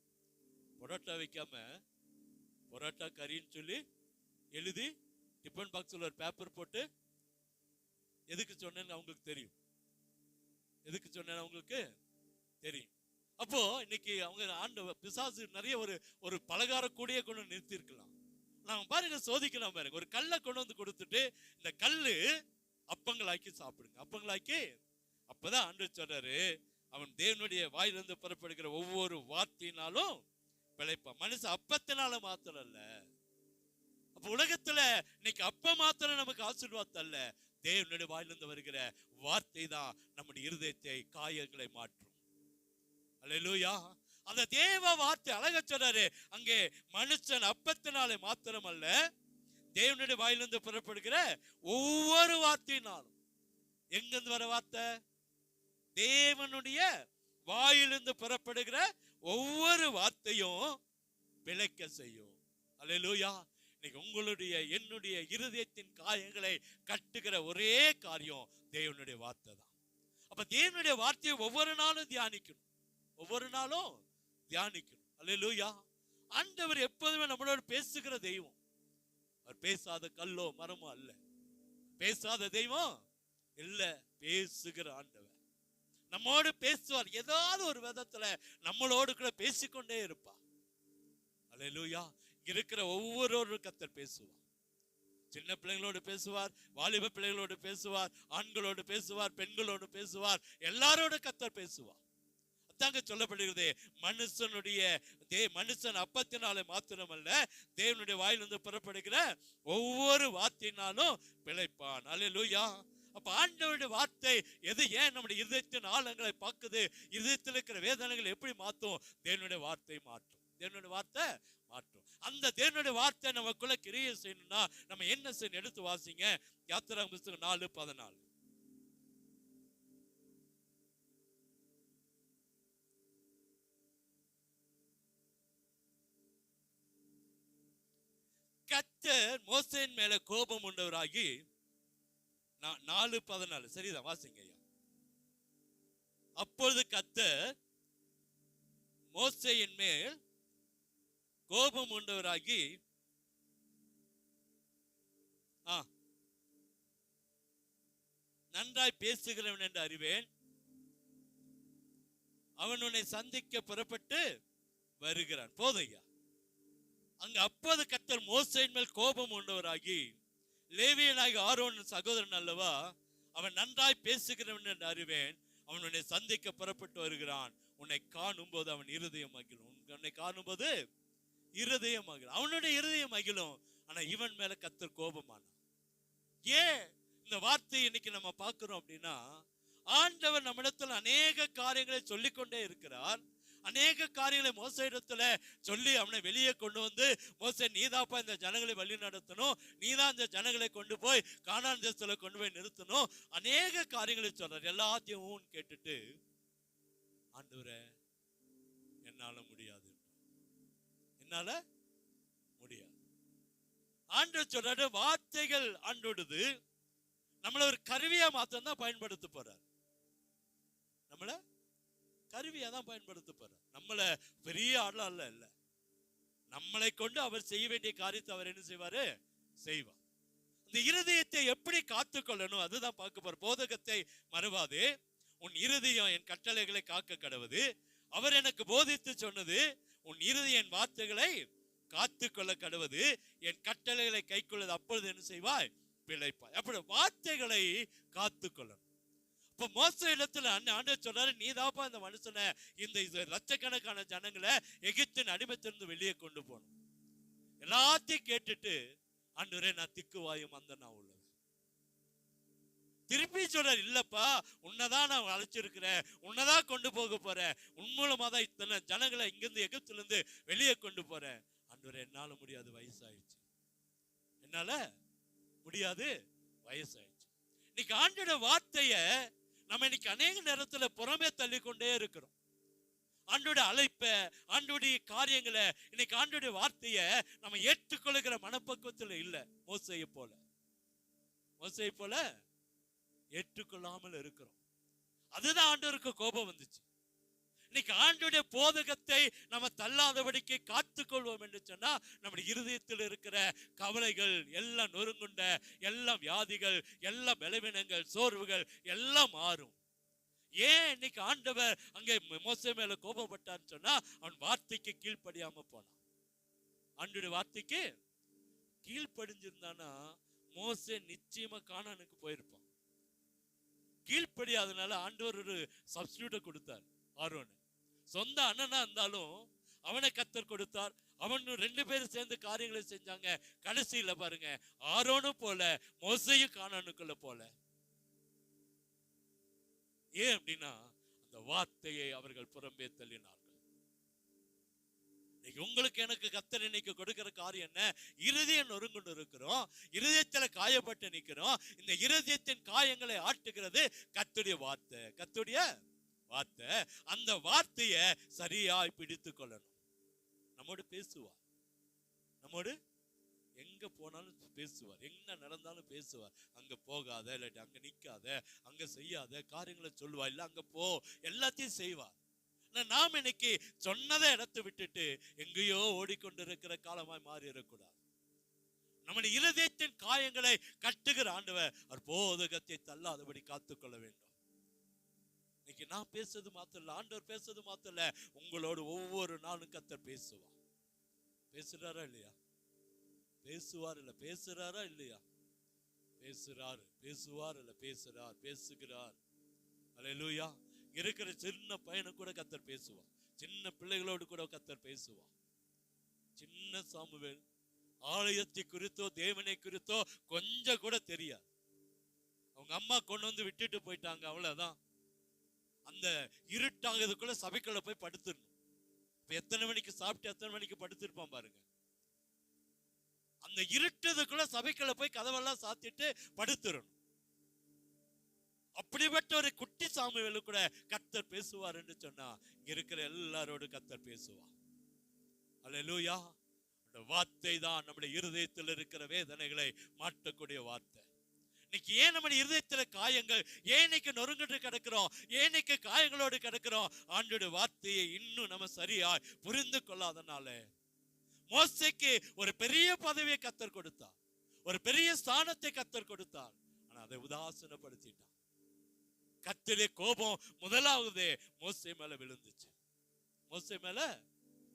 S1: பரோட்டா வைக்காம பரோட்டா கறின்னு சொல்லி எழுதி டிஃபன் பாக்ஸ்ல ஒரு பேப்பர் போட்டு எதுக்கு சொன்னேன்னு அவங்களுக்கு தெரியும். எதுக்கு சொன்னேன்னு அவங்களுக்கு தெரியும். அப்போ இன்னைக்கு அவங்க ஆண்டவர் பிசாசு நிறைய ஒரு பலகார கூடையே கொண்டு நிறுத்தி இருக்கலாம். நாம பாருங்க, சோதிக்கலாம் பாருங்க. ஒரு கல்லை கொண்டு வந்து கொடுத்துட்டு இந்த கல்லு அப்பங்களாக்கி சாப்பிடுங்க, அப்பங்களாக்கி. அப்பதான் ஆண்டவர் சொல்றாரு, அவன் தேவனுடைய வாயிலிருந்து புறப்படுகிற ஒவ்வொரு வார்த்தையினாலும் பிழைப்பான். மனுஷன் அப்பத்தினால மாத்திரம் அல்ல. அப்ப உலகத்துல இன்னைக்கு அப்ப மாத்திரம் நமக்கு ஆசீர்வாதம் அல்ல, தேவனுடைய வாயிலிருந்து வருகிற வார்த்தை தான் நம்முடைய இருதயத்தை, காயங்களை மாற்றும். அல்லேலூயா. அந்த தேவ வார்த்தை அழகா சொல்றாரு அங்கே, மனுஷன் அப்பத்தினாலே மாத்திரம் அல்ல, தேவனுடைய வாயிலிருந்து புறப்படுகிற ஒவ்வொரு வார்த்தையினாலும். எங்கிருந்து வர வார்த்தை? தேவனுடைய வாயிலிருந்து புறப்படுகிற ஒவ்வொரு வார்த்தையும் பிழைக்க செய்யும். அல்லேலூயா. இன்னைக்கு உங்களுடைய என்னுடைய இருதயத்தின் காயங்களை கட்டுகிற ஒரே காரியம் தேவனுடைய வார்த்தை தான். அப்ப தேவனுடைய வார்த்தையை ஒவ்வொரு நாளும் தியானிக்கணும், ஒவ்வொரு நாளும் தியானிக்கணும். அல்லேலூயா. ஆண்டவர் எப்போதுமே நம்மளோட பேசுகிற தெய்வம். அவர் பேசாத கல்லோ மரமோ அல்ல, பேசாத தெய்வம் இல்ல, பேசுகிற ஆண்டவர் நம்மோடு பேசுவார். ஏதாவது ஒரு விதத்துல நம்மளோடு கூட பேசிக்கொண்டே இருப்பார். அல்லேலூயா. இருக்கிற ஒவ்வொரு கர்த்தர் பேசுவார். சின்ன பிள்ளைங்களோடு பேசுவார், வாலிப பிள்ளைகளோடு பேசுவார், ஆண்களோடு பேசுவார், பெண்களோடு பேசுவார், எல்லாரோடு கர்த்தர் பேசுவார். அதாங்க சொல்லப்படுகிறது, மனுஷன் அப்பத்தினாலே மாத்திரமல்ல, தேவனுடைய வாயிலிருந்து புறப்படுகிற ஒவ்வொரு வார்த்தையினாலும் பிழைப்பான். அல்லேலூயா. அப்ப ஆண்டவருடைய வார்த்தை எது ஏன் நம்முடைய இதயத்தின் ஆழங்களை பார்க்குது, இதயத்தில் இருக்கிற வேதனைகளை எப்படி மாற்றும்? தேவனுடைய வார்த்தை மாற்றும், தேவனுடைய வார்த்தை மாற்றும். அந்த தேவனுடைய வார்த்தை நமக்குள்ள கிரியை செய்யணும்னா நம்ம என்ன செய்யணும்? எடுத்து வாசிங்க, யாத்திராகமம் புத்தகம் 4:14. கர்த்தர் மோசேயின் மேல கோபம் உண்டவராகி 4:14 சரிதான், வாசிங்க ஐயா. அப்பொழுது கர்த்தர் மோசேயின் மேல் கோபம் உண்டவராகி நன்றாய் பேசுகிறவன் என்று அறிவேன், அவன் உன்னை சந்திக்க புறப்பட்டு வருகிறான். போதையா அங்க அப்போது கர்த்தர் மோசேயின் மேல் கோபம் உண்டவராகி, லேவியனாகிய ஆரோன் சகோதரன் அல்லவா, அவன் நன்றாய் பேசுகிறவன் என்று அறிவேன், அவன் உன்னை சந்திக்க புறப்பட்டு வருகிறான், உன்னை காணும் போது அவன் இருதயம் மகிழும். உன்னை காணும் போது இருதயம் மகிழும், அவனுடைய இருதயம் மகிழும். ஆனா இவன் மேல கர்த்தர் கோபமானான். ஏன் இந்த வார்த்தை இன்னைக்கு நம்ம பார்க்கிறோம் அப்படின்னா, ஆண்டவர் நம்மிடத்தில் அநேக காரியங்களை சொல்லிக்கொண்டே இருக்கிறார். அநேக காரியங்களை மோசே இடத்துல சொல்லி அவனை வெளியே கொண்டு வந்து, மோசே நீதாப்பா இந்த ஜனங்களை வழி நடத்தணும், நீதான் இந்த ஜனங்களை கொண்டு போய் கானான் தேசத்துல கொண்டு போய் நிறுத்தணும், அநேக காரியங்களை சொல்றார். எல்லாத்தையும் கேட்டுட்டு ஆண்டவரே என்னால முடியாது, என்னால முடியாது. ஆண்டவர் சொல்றாரு, வார்த்தைகள் ஆண்டோடுது, நம்மள ஒரு கருவியா மாத்திரம் தான் பயன்படுத்த போறார். நம்மள கருவியா தான் பயன்படுத்த போறார். நம்மள பெரிய ஆளா இல்ல, நம்மளை கொண்டு அவர் செய்ய வேண்டிய காரியத்தை அவர் என்ன செய்வாரு? செய்வார். இந்த இருதயத்தை எப்படி காத்துக்கொள்ளணும் அதுதான் பார்க்க போற. போதகத்தை மறவாது, உன் இருதயம் என் கட்டளைகளை காக்க கடவுது, அவர் எனக்கு போதித்து சொன்னது, உன் இருதயம் என் வார்த்தைகளை காத்துக்கொள்ள கடவுது, என் கட்டளைகளை கை கொள்வது, அப்பொழுது என்ன செய்வாய்? பிழைப்பாய். அப்படி வார்த்தைகளை காத்துக்கொள்ளணும். இப்ப மோசே இடத்துல ஆண்டவர் சொல்றாரு, நீதாப்பா இந்த மனுஷனை, இந்த லட்சக்கணக்கான ஜனங்களை எகிப்தின் அடிமைத்திலிருந்து வெளியே கொண்டு போகணும். எல்லாத்தையும் கேட்டுட்டு ஆண்டவரே நான் திக்குவாயும் அந்த நான் உள்ளது. திருப்பி சொல்றாரு, இல்லப்பா உன்னதான் நான் அழைச்சிருக்கிறேன், உன்னதான் கொண்டு போக போறேன், உன் மூலமா தான் இத்தனை ஜனங்களை இங்கிருந்து எகிப்துல இருந்து வெளியே கொண்டு போறேன். ஆண்டவரே என்னால முடியாது, வயசாயிடுச்சு, என்னால முடியாது, வயசாயிடுச்சு. இன்னைக்கு ஆண்டோட வார்த்தைய நம்ம இன்னைக்கு அநேக நேரத்துல புறமே தள்ளி கொண்டே இருக்கிறோம். ஆண்டோட அழைப்ப, ஆண்டோடைய காரியங்களை, இன்னைக்கு ஆண்டோடைய வார்த்தைய நம்ம ஏற்றுக்கொள்ளுகிற மனப்பக்குவத்துல இல்ல. மோசேயை போல ஏற்றுக்கொள்ளாமல் இருக்கிறோம். அதுதான் ஆண்டவருக்கு கோபம் வந்துச்சு. இன்னைக்கு ஆண்டுடைய போதகத்தை நம்ம தள்ளாதபடிக்கு காத்துக்கொள்வோம் என்று சொன்னா நம்முடைய இருதயத்தில் இருக்கிற கவலைகள் எல்லாம் நொறுங்குண்ட, எல்லாம் வியாதிகள், எல்லாம் பலவீனங்கள், சோர்வுகள் எல்லாம் மாறும். ஏன் இன்னைக்கு ஆண்டவர் அங்கே மோசே மேல கோபப்பட்டான்னு சொன்னா அவன் வார்த்தைக்கு கீழ்ப்படியாம போனான். ஆண்டுடைய வார்த்தைக்கு கீழ்ப்படிஞ்சிருந்தானா மோசே நிச்சயமா கானானுக்கு போயிருப்பான். கீழ்ப்படியாதனால ஆண்டவர் ஒரு சப்ஸ்டிடியூட்டை கொடுத்தார், ஆரோன். சொந்த அண்ணனா இருந்தாலும் அவனை கர்த்தர் கொடுத்தார். அவன் 2 பேரும் சேர்ந்து காரியங்களை செஞ்சாங்க. கடைசியில பாருங்க, ஆரோனும் போல மோசையும் கானானுக்குள்ள போல. ஏன் அப்படின்னா அந்த வார்த்தையை அவர்கள் புறம்பே தள்ளினார்கள். உங்களுக்கு எனக்கு கர்த்தர் இன்னைக்கு கொடுக்கிற காரியம் என்ன? இருதயம் நொறுங்குண்டு இருக்கிறோம், இருதயத்துல காயப்பட்டு நிக்கிறோம். இந்த இருதயத்தின் காயங்களை ஆட்டுகிறது கர்த்தருடைய வார்த்தை. கர்த்தருடைய வார்த்தை, அந்த வார்த்தையை சரியாய் பிடித்து கொள்ளணும். நம்மோடு பேசுவார், நம்மோடு எங்க போனாலும் பேசுவார், என்ன நடந்தாலும் பேசுவார். அங்க போகாத, இல்லாட்டி அங்க நிக்காத, அங்க செய்யாத காரியங்களை சொல்லுவார். இல்ல அங்க போ, எல்லாத்தையும் செய்வார். நாம் இன்னைக்கு சொன்னதை இடத்தை விட்டுட்டு எங்கேயோ ஓடிக்கொண்டிருக்கிற காலமாய் மாறி இருக்கக்கூடாது. நம்முடைய இருதயத்தின் காயங்களை கட்டுகிற ஆண்டவர் அவர் போதகத்தை தள்ளாதபடி காத்துக்கொள்ள வேண்டும். இன்னைக்கு நான் பேசுறது மாத்திரம் இல்ல, ஆண்டவர் பேசுறது மாத்திரம் இல்ல, உங்களோடு ஒவ்வொரு நாளும் கர்த்தர் பேசுவார். பேசுறாரா இல்லையா? பேசுவார் இல்ல, பேசுறாரா இல்லையா? பேசுறாரு, பேசுவார் இல்ல, பேசுறார், பேசுகிறார். அல்லேலூயா. இருக்கிற சின்ன பையனு கூட கர்த்தர் பேசுவார், சின்ன பிள்ளைகளோடு கூட கர்த்தர் பேசுவார். சின்ன சாமுவேல் ஆலயத்தை குறித்தோ தேவனை குறித்தோ கொஞ்சம் கூட தெரியாது. அவங்க அம்மா கொண்டு வந்து விட்டுட்டு போயிட்டாங்க, அவ்வளவுதான். அந்த இருட்டாகிறதுக்குள்ள சபைக்குள்ள போய் படுத்துடணும். இப்ப எத்தனை மணிக்கு சாப்பிட்டு எத்தனை மணிக்கு படுத்திருப்பான் பாருங்க. அந்த இருட்டதுக்குள்ள சபைக்குள்ள போய் கதவெல்லாம் சாத்திட்டு படுத்துடணும். அப்படிப்பட்ட ஒரு குட்டி சாமுவேலு கூட கர்த்தர் பேசுவார் என்று சொன்னா இருக்கிற எல்லாரோடு கர்த்தர் பேசுவார். அல்லேலூயா. அந்த வார்த்தை தான் நம்முடைய இருதயத்தில் இருக்கிற வேதனைகளை மாற்றக்கூடிய வார்த்தை. இன்னைக்கு ஏன் நம்முடைய இருதயத்துல காயங்கள், ஏன் இன்னைக்கு நொறுங்கிட்டு கிடக்கிறோம், ஏன் இன்னைக்கு காயங்களோடு கிடக்கிறோம்? ஆண்டோட வார்த்தையை இன்னும் நம்ம சரியா புரிந்து கொள்ளாதனால. மோசேக்கு ஒரு பெரிய பதவியை கர்த்தர் கொடுத்தார், ஒரு பெரிய ஸ்தானத்தை கர்த்தர் கொடுத்தார். ஆனா அதை உதாசீனப்படுத்திட்டான். கர்த்தருடைய கோபம் முதலாவது மோசே மேல விழுந்துச்சு, மோசே மேல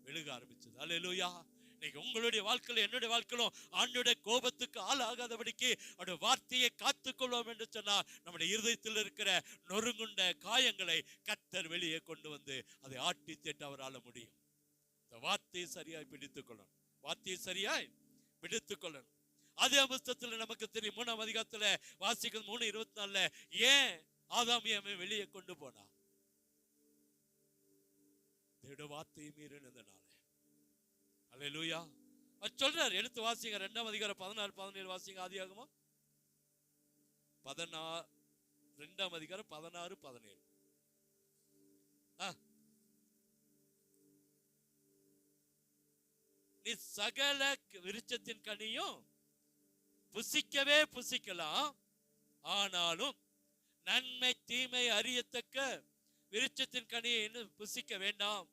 S1: விழுக ஆரம்பிச்சது. அல்லேலூயா. இன்னைக்கு உங்களுடைய வாழ்க்கையில என்னுடைய வாழ்க்கையிலும் ஆண்டோட கோபத்துக்கு ஆளாகாதபடிக்கு அவருடைய வார்த்தையை காத்துக்கொள்வோம் என்று சொன்னால் நம்முடைய இருதயத்தில் இருக்கிற நொறுங்குண்ட காயங்களை கர்த்தர் வெளியே கொண்டு வந்து அதை ஆட்டி தேட்ட அவரால் முடியும். இந்த வார்த்தையை சரியாய் பிடித்துக் கொள்ளணும், வார்த்தையை சரியாய் பிடித்துக் கொள்ளணும். அதே புஸ்தகத்துல நமக்கு தெரியும், 3ஆம் அதிகாரத்துல வாசிக்கும் 3:24, ஏன் ஆதாமியை வெளியே கொண்டு போனா? தேவனுடைய வார்த்தையை மீறினதுனால. அல்லேலூயா. சொல்றாரு, எடுத்து வாசிங்க. 2ஆம் அதிகாரம் 16-17 வாசிங்க. ஆதியாகமம் 2ஆம் அதிகாரம் 16-17. நீ சகல விருட்சத்தின் கனியும் புசிக்கவே புசிக்கலாம், ஆனாலும் நன்மை தீமை அறியத்தக்க விருட்சத்தின் கனியை புசிக்க வேண்டாம்,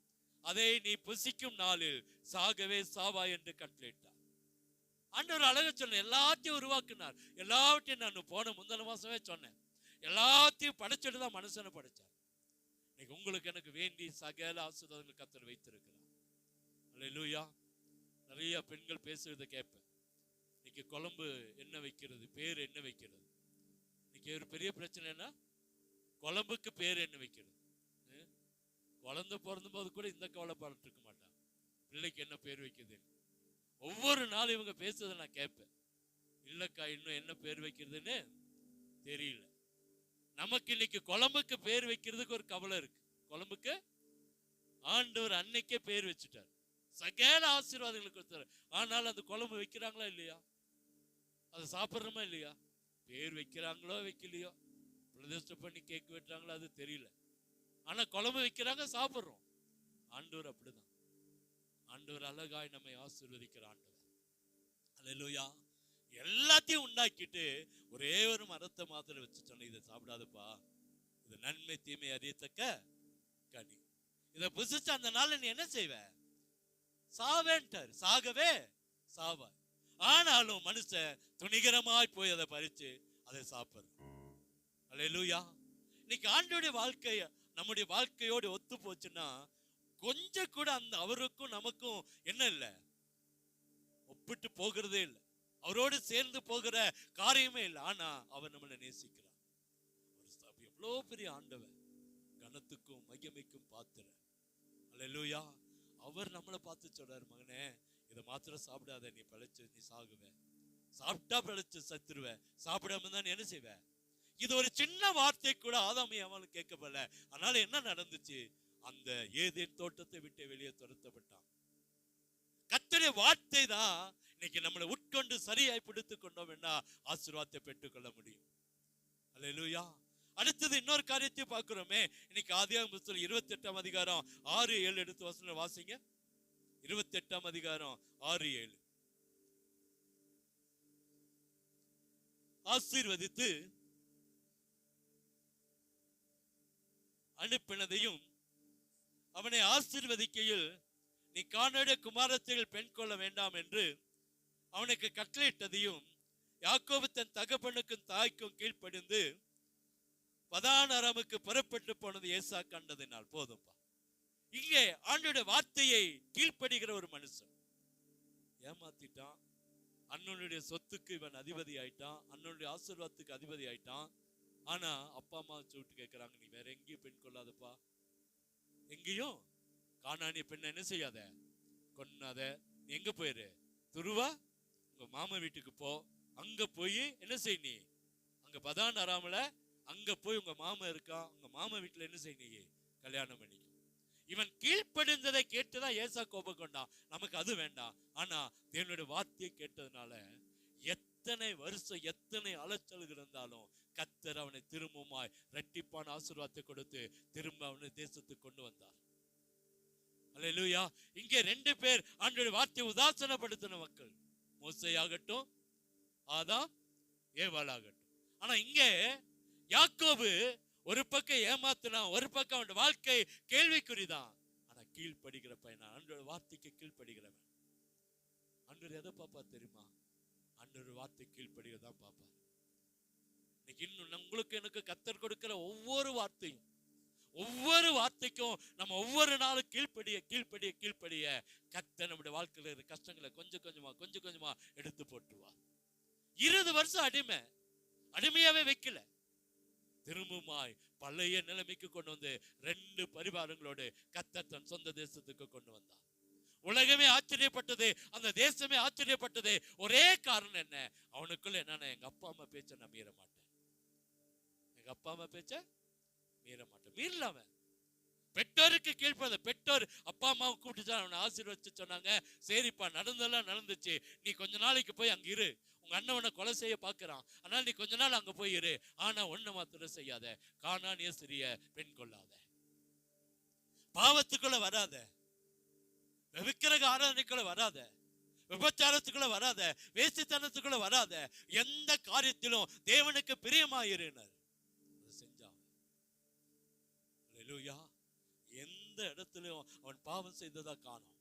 S1: அதை நீ புசிக்கும் நாளில் சாகவே சாவாய் என்று கட்டளையிட்டார். ஆண்டவர் அழகா சொன்ன, எல்லாத்தையும் உருவாக்குனார். எல்லாவற்றையும் நான் போன முந்தின மாசமே சொன்னேன், எல்லாத்தையும் படைச்சிட்டு தான் மனுஷனை படைச்சார். இன்னைக்கு உங்களுக்கு எனக்கு வேண்டி சகல ஆசீர்வாதங்கள் கர்த்தர் வைத்திருக்கிறார். அல்லேலூயா. நிறைய பெண்கள் பேசுறதை கேட்பேன். இன்னைக்கு குழம்பு என்ன வைக்கிறது, பேர் என்ன வைக்கிறது? இன்னைக்கு ஒரு பெரிய பிரச்சனை என்ன, குழம்புக்கு பேர் என்ன வைக்கிறது? குழந்தை பிறந்த போது கூட இந்த கவலைப்பாடு இருக்க மாட்டான், பிள்ளைக்கு என்ன பேர் வைக்கிறது. ஒவ்வொரு நாளும் இவங்க பேசுறதை நான் கேட்பேன். இல்லக்கா, இன்னும் என்ன பேர் வைக்கிறதுன்னு தெரியல. நமக்கு இன்னைக்கு குழம்புக்கு பேர் வைக்கிறதுக்கு ஒரு கவலை இருக்கு. குழம்புக்கு ஆண்டவர் அன்னைக்கே பேர் வச்சுட்டார், சகல ஆசீர்வாதங்களுக்கு கொடுத்தாரு. ஆனால் அந்த குழம்பு வைக்கிறாங்களா இல்லையா? அதை சாப்பிட்றோமா இல்லையா? பேர் வைக்கிறாங்களோ வைக்கலையோ, பிரதிஷ்டை பண்ணி கேக் வெட்டுறாங்களோ அது தெரியல. ஆனா குழம்பு வைக்கிறாங்க, சாப்பிட்றோம். ஆண்டவர் அப்படிதான். ஆண்டவர் அழகாய் நம்மை ஆசீர்வதிக்கிற ஆண்டவர். அல்லேலூயா. எல்லாத்தையும் உண்டாக்கிட்டு ஒரே ஒரு மரத்தை மாத்திரம் வச்சு சொன்ன, இதை சாப்பிடாதப்பா, இது நன்மை தீமை அறியத்தக்க கனி. இதை புசிச்சு அந்த நாள்ல நீ என்ன செய்வ? சாவேன்ட்டார். சாகவே சாவாய். ஆனாலும் மனுஷன் துணிகரமாய் போய் அதை பறிச்சு அதை சாப்பிடுற. அல்லேலூயா. இன்னைக்கு ஆண்டோடைய வாழ்க்கைய நம்முடைய வாழ்க்கையோடு ஒத்து போச்சுன்னா கொஞ்சம் கூட அந்த அவருக்கும் நமக்கும் என்ன இல்லை, ஒப்பிட்டு போகிறதே இல்லை, அவரோடு சேர்ந்து போகிற காரியமே இல்லை. ஆனா அவர் நம்மளை நேசிக்கிறார். எவ்வளோ பெரிய ஆண்டவர், கனத்துக்கும் மகிமைக்கும் பாத்திர. அல்லேலூயா. அவர் நம்மளை பார்த்து சொல்றாரு, மகனே இதை மாத்திரம் சாப்பிடாத, நீ பிழைச்சு நீ சாகுவ. சாப்பிட்டா பிழைச்சு சத்துருவ, சாப்பிடாம தான் என்ன செய்வ? இது ஒரு சின்ன வார்த்தை கூட ஆதாம் ஏவாளும் கேட்கப்படல. அதனால என்ன நடந்துச்சு? அந்த ஏதேன் தோட்டத்தை விட்டு வெளியே துரத்தப்பட்டான். கர்த்தருடைய வார்த்தை தான் இன்னைக்கு நம்மளை உட்கொண்டு சரியாய் பிடித்துக் கொண்டோம் என்ற ஆசீர்வாதத்தை பெற்றுக்கொள்ள முடியும். அல்லேலூயா. அடுத்தது இன்னொரு காரியத்தை பார்க்கிறோமே. இன்னைக்கு ஆதியாகமம் 28ஆம் அதிகாரம் 6-7 எடுத்து வசனம் வாசிங்க. 28ஆம் அதிகாரம் 6-7. ஆசீர்வதித்து அனுப்பினதையும் அவனை ஆசீர்வதிக்கையில், நீ கானானிய குமாரத்திகள் பெண் கொள்ள வேண்டாம் என்று அவனுக்கு கட்டளையிட்டதையும், யாக்கோபு தன் தகப்பனுக்கும் தாய்க்கும் கீழ்ப்படிந்து பதான் அராமுக்கு புறப்பட்டு போனது ஏசா கண்டதினால். போதும்பா. இங்கே ஆண்டோட வார்த்தையை கீழ்ப்படுகிற ஒரு மனுஷன் ஏமாத்திட்டான். அண்ணனுடைய சொத்துக்கு இவன் அதிபதி ஆயிட்டான், அண்ணனுடைய ஆசீர்வாதத்துக்கு அதிபதி ஆயிட்டான். ஆனா அப்பா அம்மா சொல்லிட்டு கேட்கிறாங்க, நீ வேற எங்கேயும் பெண் கொள்ளாதப்பா, எங்கேயும் கானானிய பெண்ணை என்ன செய்யாத, கொன்னாத. நீ எங்க போயிரு? துருவா உங்க மாமா வீட்டுக்கு போ. அங்க போய் என்ன செய், நீ அங்க பதான் அராமல அங்க போய் உங்க மாமா இருக்கா, உங்க மாமா வீட்டுல என்ன செய், நீ கல்யாணம் பண்ணிக்க. இவன் கீழ்ப்படிந்ததை கேட்டுதான் ஏசா கோபம் கொண்டான். நமக்கு அது வேண்டாம். ஆனா தேவனுடைய வார்த்தையை கேட்டதுனால எத்தனை வருஷம் எத்தனை அலைச்சல்கள் இருந்தாலும் கர்த்தர் அவனை திரும்பமாய் இரட்டிப்பான ஆசீர்வாதத்தை கொடுத்து திரும்ப அவனை தேசத்துக்கு கொண்டு வந்தார். அல்லேலூயா. இங்கே 2 பேர் ஆண்டவருடைய வார்த்தையை உதாசனப்படுத்தின மக்கள், மோசேயாகட்டும் ஆதாம் ஏவாளாகட்டும். ஆனா இங்கே யாக்கோபு ஒரு பக்கம் ஏமாத்தினான், ஒரு பக்கம் அவன் வாழ்க்கை கேள்விக்குறிதான். ஆனா கீழ்ப்படுகிற பையனா, ஆண்டவருடைய வார்த்தைக்கு கீழ்ப்படுகிறவன். ஆண்டவர் எதை பாப்பா தெரியுமா? ஆண்டவர் வார்த்தை கீழ்ப்படுகிறதான் பாப்பார். இன்னைக்கு இன்னும் உங்களுக்கு எனக்கு கர்த்தர் கொடுக்கிற ஒவ்வொரு வார்த்தையும், ஒவ்வொரு வார்த்தைக்கும் நம்ம ஒவ்வொரு நாளும் கீழ்ப்படிய கர்த்தர் நம்முடைய வாழ்க்கையில இருக்கிற கஷ்டங்களை கொஞ்சம் கொஞ்சமா எடுத்து போட்டுருவார். 20 வருஷம் அடிமையாவே வைக்கல, திரும்பமாய் பழைய நிலைமைக்கு கொண்டு வந்து 2 பரிவாரங்களோடு கர்த்தர் தன் சொந்த தேசத்துக்கு கொண்டு வந்தார். உலகமே ஆச்சரியப்பட்டது, அந்த தேசமே ஆச்சரியப்பட்டது. ஒரே காரணம் என்ன? அவனுக்குள்ள என்னன்னா, எங்க அப்பா அம்மா பேச்ச நான் மீற மாட்டேன், எங்க அப்பா அம்மா பேச்ச மீற மாட்டேன். மீறல அவன். பெற்றோருக்கு கீழ்ப்பட, பெற்றோர் அப்பா அம்மாவை கூப்பிட்டு அவனை ஆசீர்வதிச்சு சொன்னாங்க, சரிப்பா நடந்தெல்லாம் நடந்துச்சு, நீ கொஞ்ச நாளைக்கு போய் அங்க இரு, உங்க அண்ணன் உன்னை கொலை செய்ய பாக்குறான், அதனால நீ கொஞ்ச நாள் அங்க போய் இரு, ஆனா ஒண்ணு மாத்திரம் செய்யாத, கானானிய ஸ்திரிய பெண் கொள்ளாத, பாவத்துக்குள்ள வராத, விக்கிரக ஆராதனைக்குள்ள வராத, விபச்சாரத்துக்குள்ள வராத, வேசித்தனத்துக்குள்ள வராத, எந்த காரியத்திலும் தேவனுக்கு பிரியமாயிருந்தார். செஞ்சான். அல்லேலூயா. எந்த இடத்திலும் அவன் பாவம் செய்ததா காணோம்.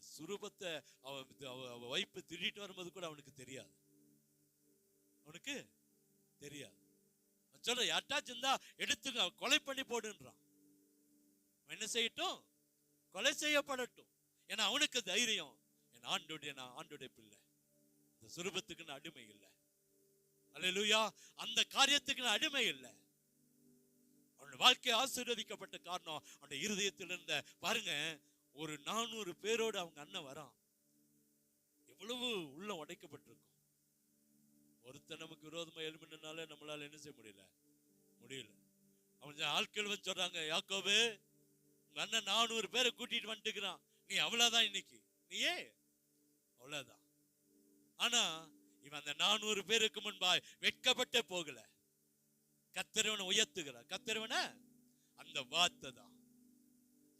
S1: சுரூபத்தை அவன் வைப்பு திருடிட்டு வரும்போது கூட அவனுக்கு தெரியாது, அவனுக்கு தெரியாது. சொல்ற யார்ட்டாச்சும் இருந்தா எடுத்துங்க, கொலை பண்ணி போடுன்றான். என்ன செய்யட்டும்? கொலை செய்யப்படட்டும். ஏன்னா அவனுக்கு தைரியம், என் ஆண்டுடைய பிள்ளை, இந்த சுரூபத்துக்கு நான் அடிமை இல்லை. அல்லேலூயா. அந்த காரியத்துக்கு நான் அடிமை இல்லை. அவனுடைய வாழ்க்கை ஆசீர்வதிக்கப்பட்ட காரணம் அவனுடைய இருதயத்தில் இருந்த, பாருங்க, ஒரு 400 பேரோடு அவங்க அண்ணன் வரான். எவ்வளவு உள்ள உடைக்கப்பட்டிருக்கும். ஒருத்தர் நமக்கு விரோதமா எழுமினால நம்மளால என்ன செய்ய முடியல. அவன் ஆட்கள் வந்து சொல்றாங்க, யாக்கோபு உங்க அண்ணன் 400 பேரை கூட்டிட்டு வந்துட்டுக்கிறான், நீ அவ்வளவுதான், இன்னைக்கு நீயே அவ்வளவுதான். ஆனா இவன் அந்த 400 பேருக்கு முன்பாய் வெட்கப்பட்டே போகல. கர்த்தரவனை உயர்த்துகிறார். கர்த்தரவனை அந்த வார்த்தை தான்,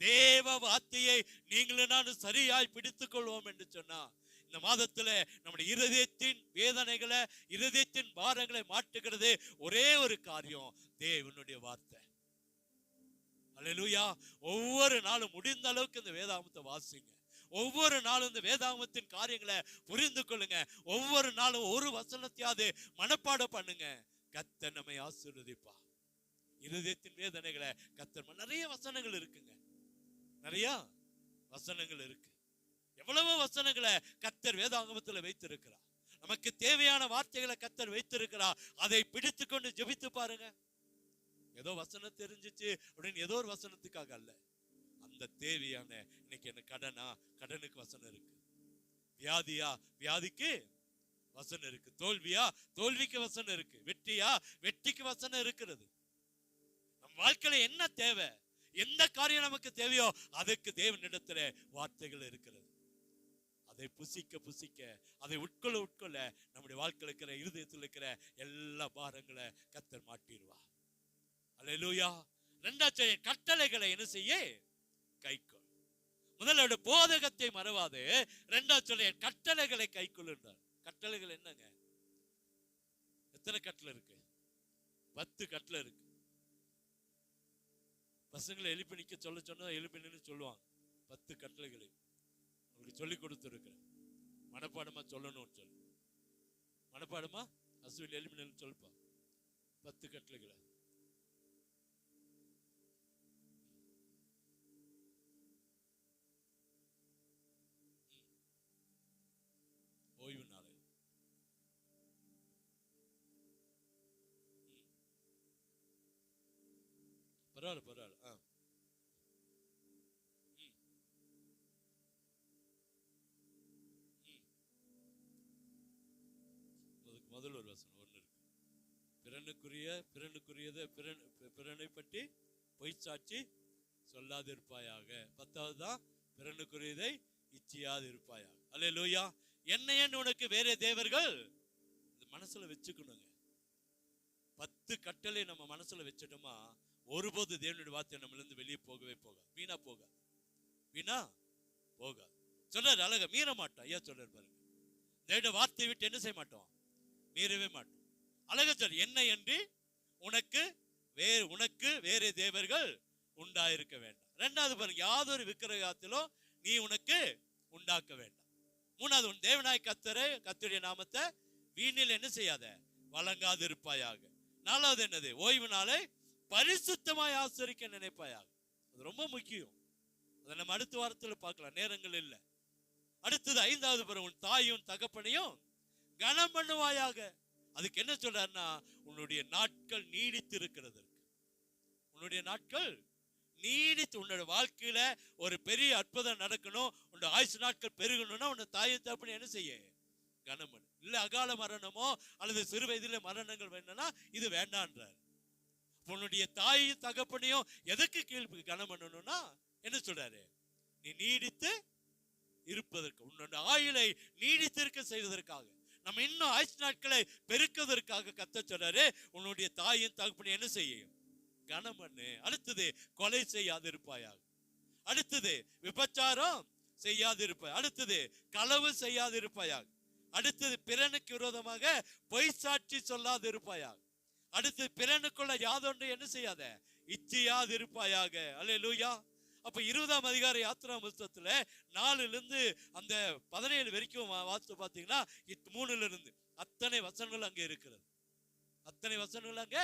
S1: தேவ வார்த்தையை நீங்களும் நானும் சரியாய் பிடித்துக் கொள்வோம் என்று சொன்னா, இந்த மாதத்துல நம்முடைய இருதயத்தின் வேதனைகளை, இருதயத்தின் பாரங்களை மாற்றுகிறது ஒரே ஒரு காரியம், தேவனுடைய வார்த்தை. அல்லேலூயா. ஒவ்வொரு நாளும் முடிந்த அளவுக்கு இந்த வேதாகமத்தை வாசிங்க. ஒவ்வொரு நாளும் இந்த வேதாகமத்தின் காரியங்களை புரிந்து கொள்ளுங்க. ஒவ்வொரு நாளும் ஒரு வசனத்தையாவது மனப்பாடம் பண்ணுங்க. கர்த்தர் நம்மை ஆசீர்வதிப்பா. இருதயத்தின் வேதனைகளை கர்த்தர் நிறைய வசனங்கள் இருக்குங்க. நிறைய வசனங்கள் இருக்கு. எவ்வளவோ வசனங்களை கர்த்தர் வேதாகமத்தில் வைத்திருக்கிறார். நமக்கு தேவையான வார்த்தைகளை கர்த்தர் வைத்திருக்கிறார். அதை பிடித்து கொண்டு ஜெபித்து பாருங்க. ஏதோ வசனம் தெரிஞ்சிச்சு அப்படின்னு ஏதோ ஒரு வசனத்துக்காக அல்ல. அந்த தேவையான, இன்னைக்கு என்ன கடனா, கடனுக்கு வசனம் இருக்கு. வியாதியா, வியாதிக்கு வசனம் இருக்கு. தோல்வியா, தோல்விக்கு வசனம் இருக்கு. வெற்றியா, வெற்றிக்கு வசனம் இருக்கிறது. நம் வாழ்க்கையில என்ன தேவை, எந்த காரியம் நமக்கு தேவையோ அதுக்கு தேவனிடத்துல வார்த்தைகள் இருக்கிறது. அதை புசிக்க புசிக்க, அதை உட்கொள்ள உட்கொள்ள நம்முடைய வாழ்க்கையில் இருக்கிற, இருதயத்தில் இருக்கிற எல்லா பாரங்களை கர்த்தர் மாட்டிடுவா. அல்லேலூயா. இரண்டாவது, கட்டளைகளை என்ன செய்ய? கைக்கொள். முதலோட போதகத்தை மறவாது. இரண்டாவது சொல்ல கட்டளைகளை கைக்கொள் என்றார். கட்டளைகள் என்னங்க? எத்தனை கட்டளை இருக்கு? 10 கட்டளை இருக்கு. பசங்களை எழுப்பி நிக்க சொன்னா எழுப்பி நின்று சொல்லுவாங்க. 10 கட்டளைகளை உங்களுக்கு சொல்லி கொடுத்துருக்கிறேன். மனப்பாடமா சொல்லணும்னு சொல்லு. மனப்பாடமா அசுவில் எழுப்பி நின்று சொல்லுப்பா. 10 கட்டளைகளை. ஓய்வு நாளை பரவாயில்ல. முதல் ஒரு வசனம் ஒன்று இருக்கு. பிறனை பற்றி பொய் சாட்சி சொல்லாதிருப்பாயாக. 10வது தான் பிறனுக்குரியதை இச்சியாதிருப்பாயாக. அல்லேலூயா. என்னையன்னு உனக்கு வேற தேவர்கள் மனசுல வச்சுக்கணுங்க. 10 கட்டளை நம்ம மனசுல வச்சுட்டோமா, ஒருபோது தேவனுடைய வார்த்தை நம்மள இருந்து வெளியே போகவே போகாது. வீணா போகாது. சொல்றாரு அழகா, மீற மாட்டோம். ஐயா சொல்றாரு பாருங்க, தேவனுடைய வார்த்தையை விட்டு என்ன செய்ய மாட்டோம்? மீறவே மாட்டோம். அழகா சொல்ற, என்ன என்று உனக்கு வேற தேவர்கள் உண்டாயிருக்க வேண்டாம். இரண்டாவது பாருங்க, யாதொரு விக்கிரகத்திலோ நீ உனக்கு உண்டாக்க வேண்டாம். மூணாவது, உன் தேவனாய் கர்த்தருடைய நாமத்தை வீணில் என்ன செய்யாத, வழங்காது இருப்பாயாக. நாலாவது என்னது? ஓய்வு நாளை பரிசுத்தமாய் ஆசரிக்க நினைப்பாயாக. அது ரொம்ப முக்கியம். அதை நம்ம அடுத்த வாரத்தில் பார்க்கலாம், நேரங்கள் இல்லை. அடுத்தது 5வது பாருங்க, உன் தாயும் தகப்பனையும் கனம் பண்ணுவாயாக. அதுக்கு என்ன சொல்றாருன்னா, உன்னுடைய நாட்கள் நீடித்து இருக்கிறது. உன்னுடைய நாட்கள் நீடித்து, உன்னோட வாழ்க்கையில ஒரு பெரிய அற்புதம் நடக்கணும், உன்னோட ஆயுசு நாட்கள் பெருகணும்னா உன்னை தாயும் தகப்பனையும் என்ன செய்ய? கனம் பண்ணு. இல்ல அகால மரணமோ அல்லது சிறு வயதில மரணங்கள் வேணும்னா இது வேண்டான்றார். உன்னுடைய தாயும் தகப்பனையும் எதுக்கு கனம் பண்ணணும்னா என்ன சொல்றாரு? நீ நீடித்து இருப்பதற்கு, உன்னோட ஆயுளை நீடித்திருக்க செய்வதற்காக, நம்ம இன்னும் ஆயுசு நாட்களை பெருக்குவதற்காக கர்த்தர் சொல்றாரு, உன்னுடைய தாயும் தகப்பனையும் என்ன செய்யும்? கனம் பண்ணு. அடுத்தது, கொலை செய்யாதிருப்பாயாக. அடுத்தது, விபச்சாரம் செய்யாதிருப்பாய். அடுத்தது, களவு செய்யாதிருப்பாயாக. அடுத்தது, பிறனுக்கு விரோதமாக பொய் சாட்சி சொல்லாதிருப்பாயாக. அடுத்தது, பிறனுக்குள்ள யாதொன்று என்ன செய்யாத, இச்சியாதிருப்பாயாக. அல்லேலூயா. அப்ப 20ஆம் அதிகார யாத்திரா புத்தகத்துல 4லிருந்து அந்த 17 வரைக்கும் வாசித்து பார்த்தீங்கன்னா 3லிருந்து அத்தனை வசனங்கள் அங்க இருக்கிறது. அத்தனை வசனங்கள் அங்க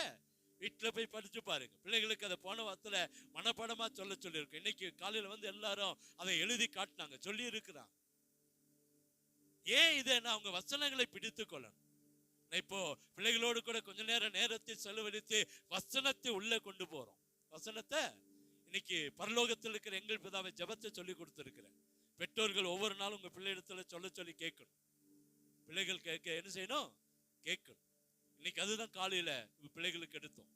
S1: வீட்டுல போய் படிச்சு பாருங்க. பிள்ளைகளுக்கு அதை போன வாரத்துல மனப்பாடமா சொல்லியிருக்கு. இன்னைக்கு காலையில வந்து எல்லாரும் அதை எழுதி காட்டினாங்க, சொல்லி இருக்கிறாங்க. ஏன் இதை அவங்க வசனங்களை பிடித்து கொள்ளணும். இப்போ பிள்ளைகளோடு கூட கொஞ்ச நேரத்தை செலவழித்து வசனத்தை உள்ள கொண்டு போறோம். வசனத்தை இன்னைக்கு பரலோகத்தில் இருக்கிற எங்கள் பிதாவை ஜெபத்தை சொல்லி கொடுத்திருக்கிறேன். பெற்றோர்கள் ஒவ்வொரு நாளும் உங்க பிள்ளையிடத்துல சொல்லி கேட்கணும். பிள்ளைகள் கேட்க என்ன செய்யணும்? கேட்கணும். இன்னைக்கு அதுதான் காலையில பிள்ளைகளுக்கு எடுத்தோம்.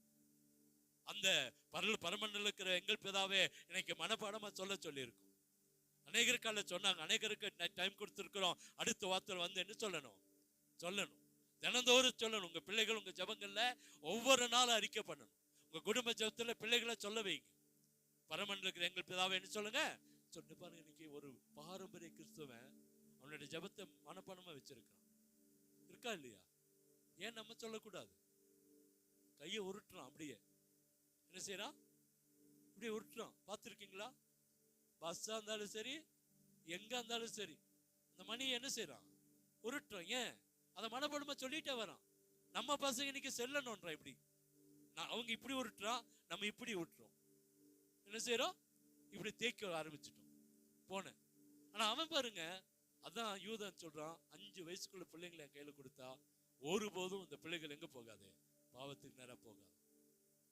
S1: அந்த பரமண்டல இருக்கிற எங்கள் பிதாவே இன்னைக்கு மனப்பாடமா சொல்லி இருக்கும். அநேகருக்கு சொன்னாங்க, அநேகருக்கு டைம் கொடுத்திருக்கிறோம். அடுத்த வார்த்தை வந்து என்ன சொல்லணும்? தினந்தோறும் சொல்லணும். உங்க பிள்ளைகள் உங்க ஜெபங்கள்ல ஒவ்வொரு நாளும் அறிக்கை பண்ணணும். உங்க குடும்ப ஜெபத்துல பிள்ளைகளை சொல்ல வைங்க. பரமண்டல இருக்கிற எங்கள் பிதாவை என்ன சொல்லுங்க? சொல்லி பாருங்க. இன்னைக்கு ஒரு பாரம்பரிய கிறிஸ்தவன் அவனுடைய ஜெபத்தை மனப்பாடமா வச்சிருக்கான். இருக்கா இல்லையா? ஏன் நம்ம சொல்லக்கூடாது? கையை உருட்டுறான், அப்படியே என்ன செய்யறான்? இப்படி உருட்டுறோம். பார்த்துருக்கீங்களா? பஸ்ஸா இருந்தாலும் சரி, எங்க இருந்தாலும் சரி, அந்த மணி என்ன செய்யறான்? உருட்டுறோம். ஏன்? அதை மனப்படுமா சொல்லிட்டே வரான். நம்ம பசங்க இன்னைக்கு செல்லணும்ன்றா. இப்படி அவங்க இப்படி உருட்டுறான், நம்ம இப்படி விட்டுறோம். என்ன செய்யறோம்? இப்படி தேய்க்க ஆரம்பிச்சிட்டோம் போனேன். ஆனா அவன் பாருங்க, அதான் யூதன் சொல்றான், 5 வயசுக்குள்ள பிள்ளைங்களை என் கையில கொடுத்தா ஒருபோதும் இந்த பிள்ளைகள் எங்க போகாது? பாவத்துக்கு நேரம் போகாது.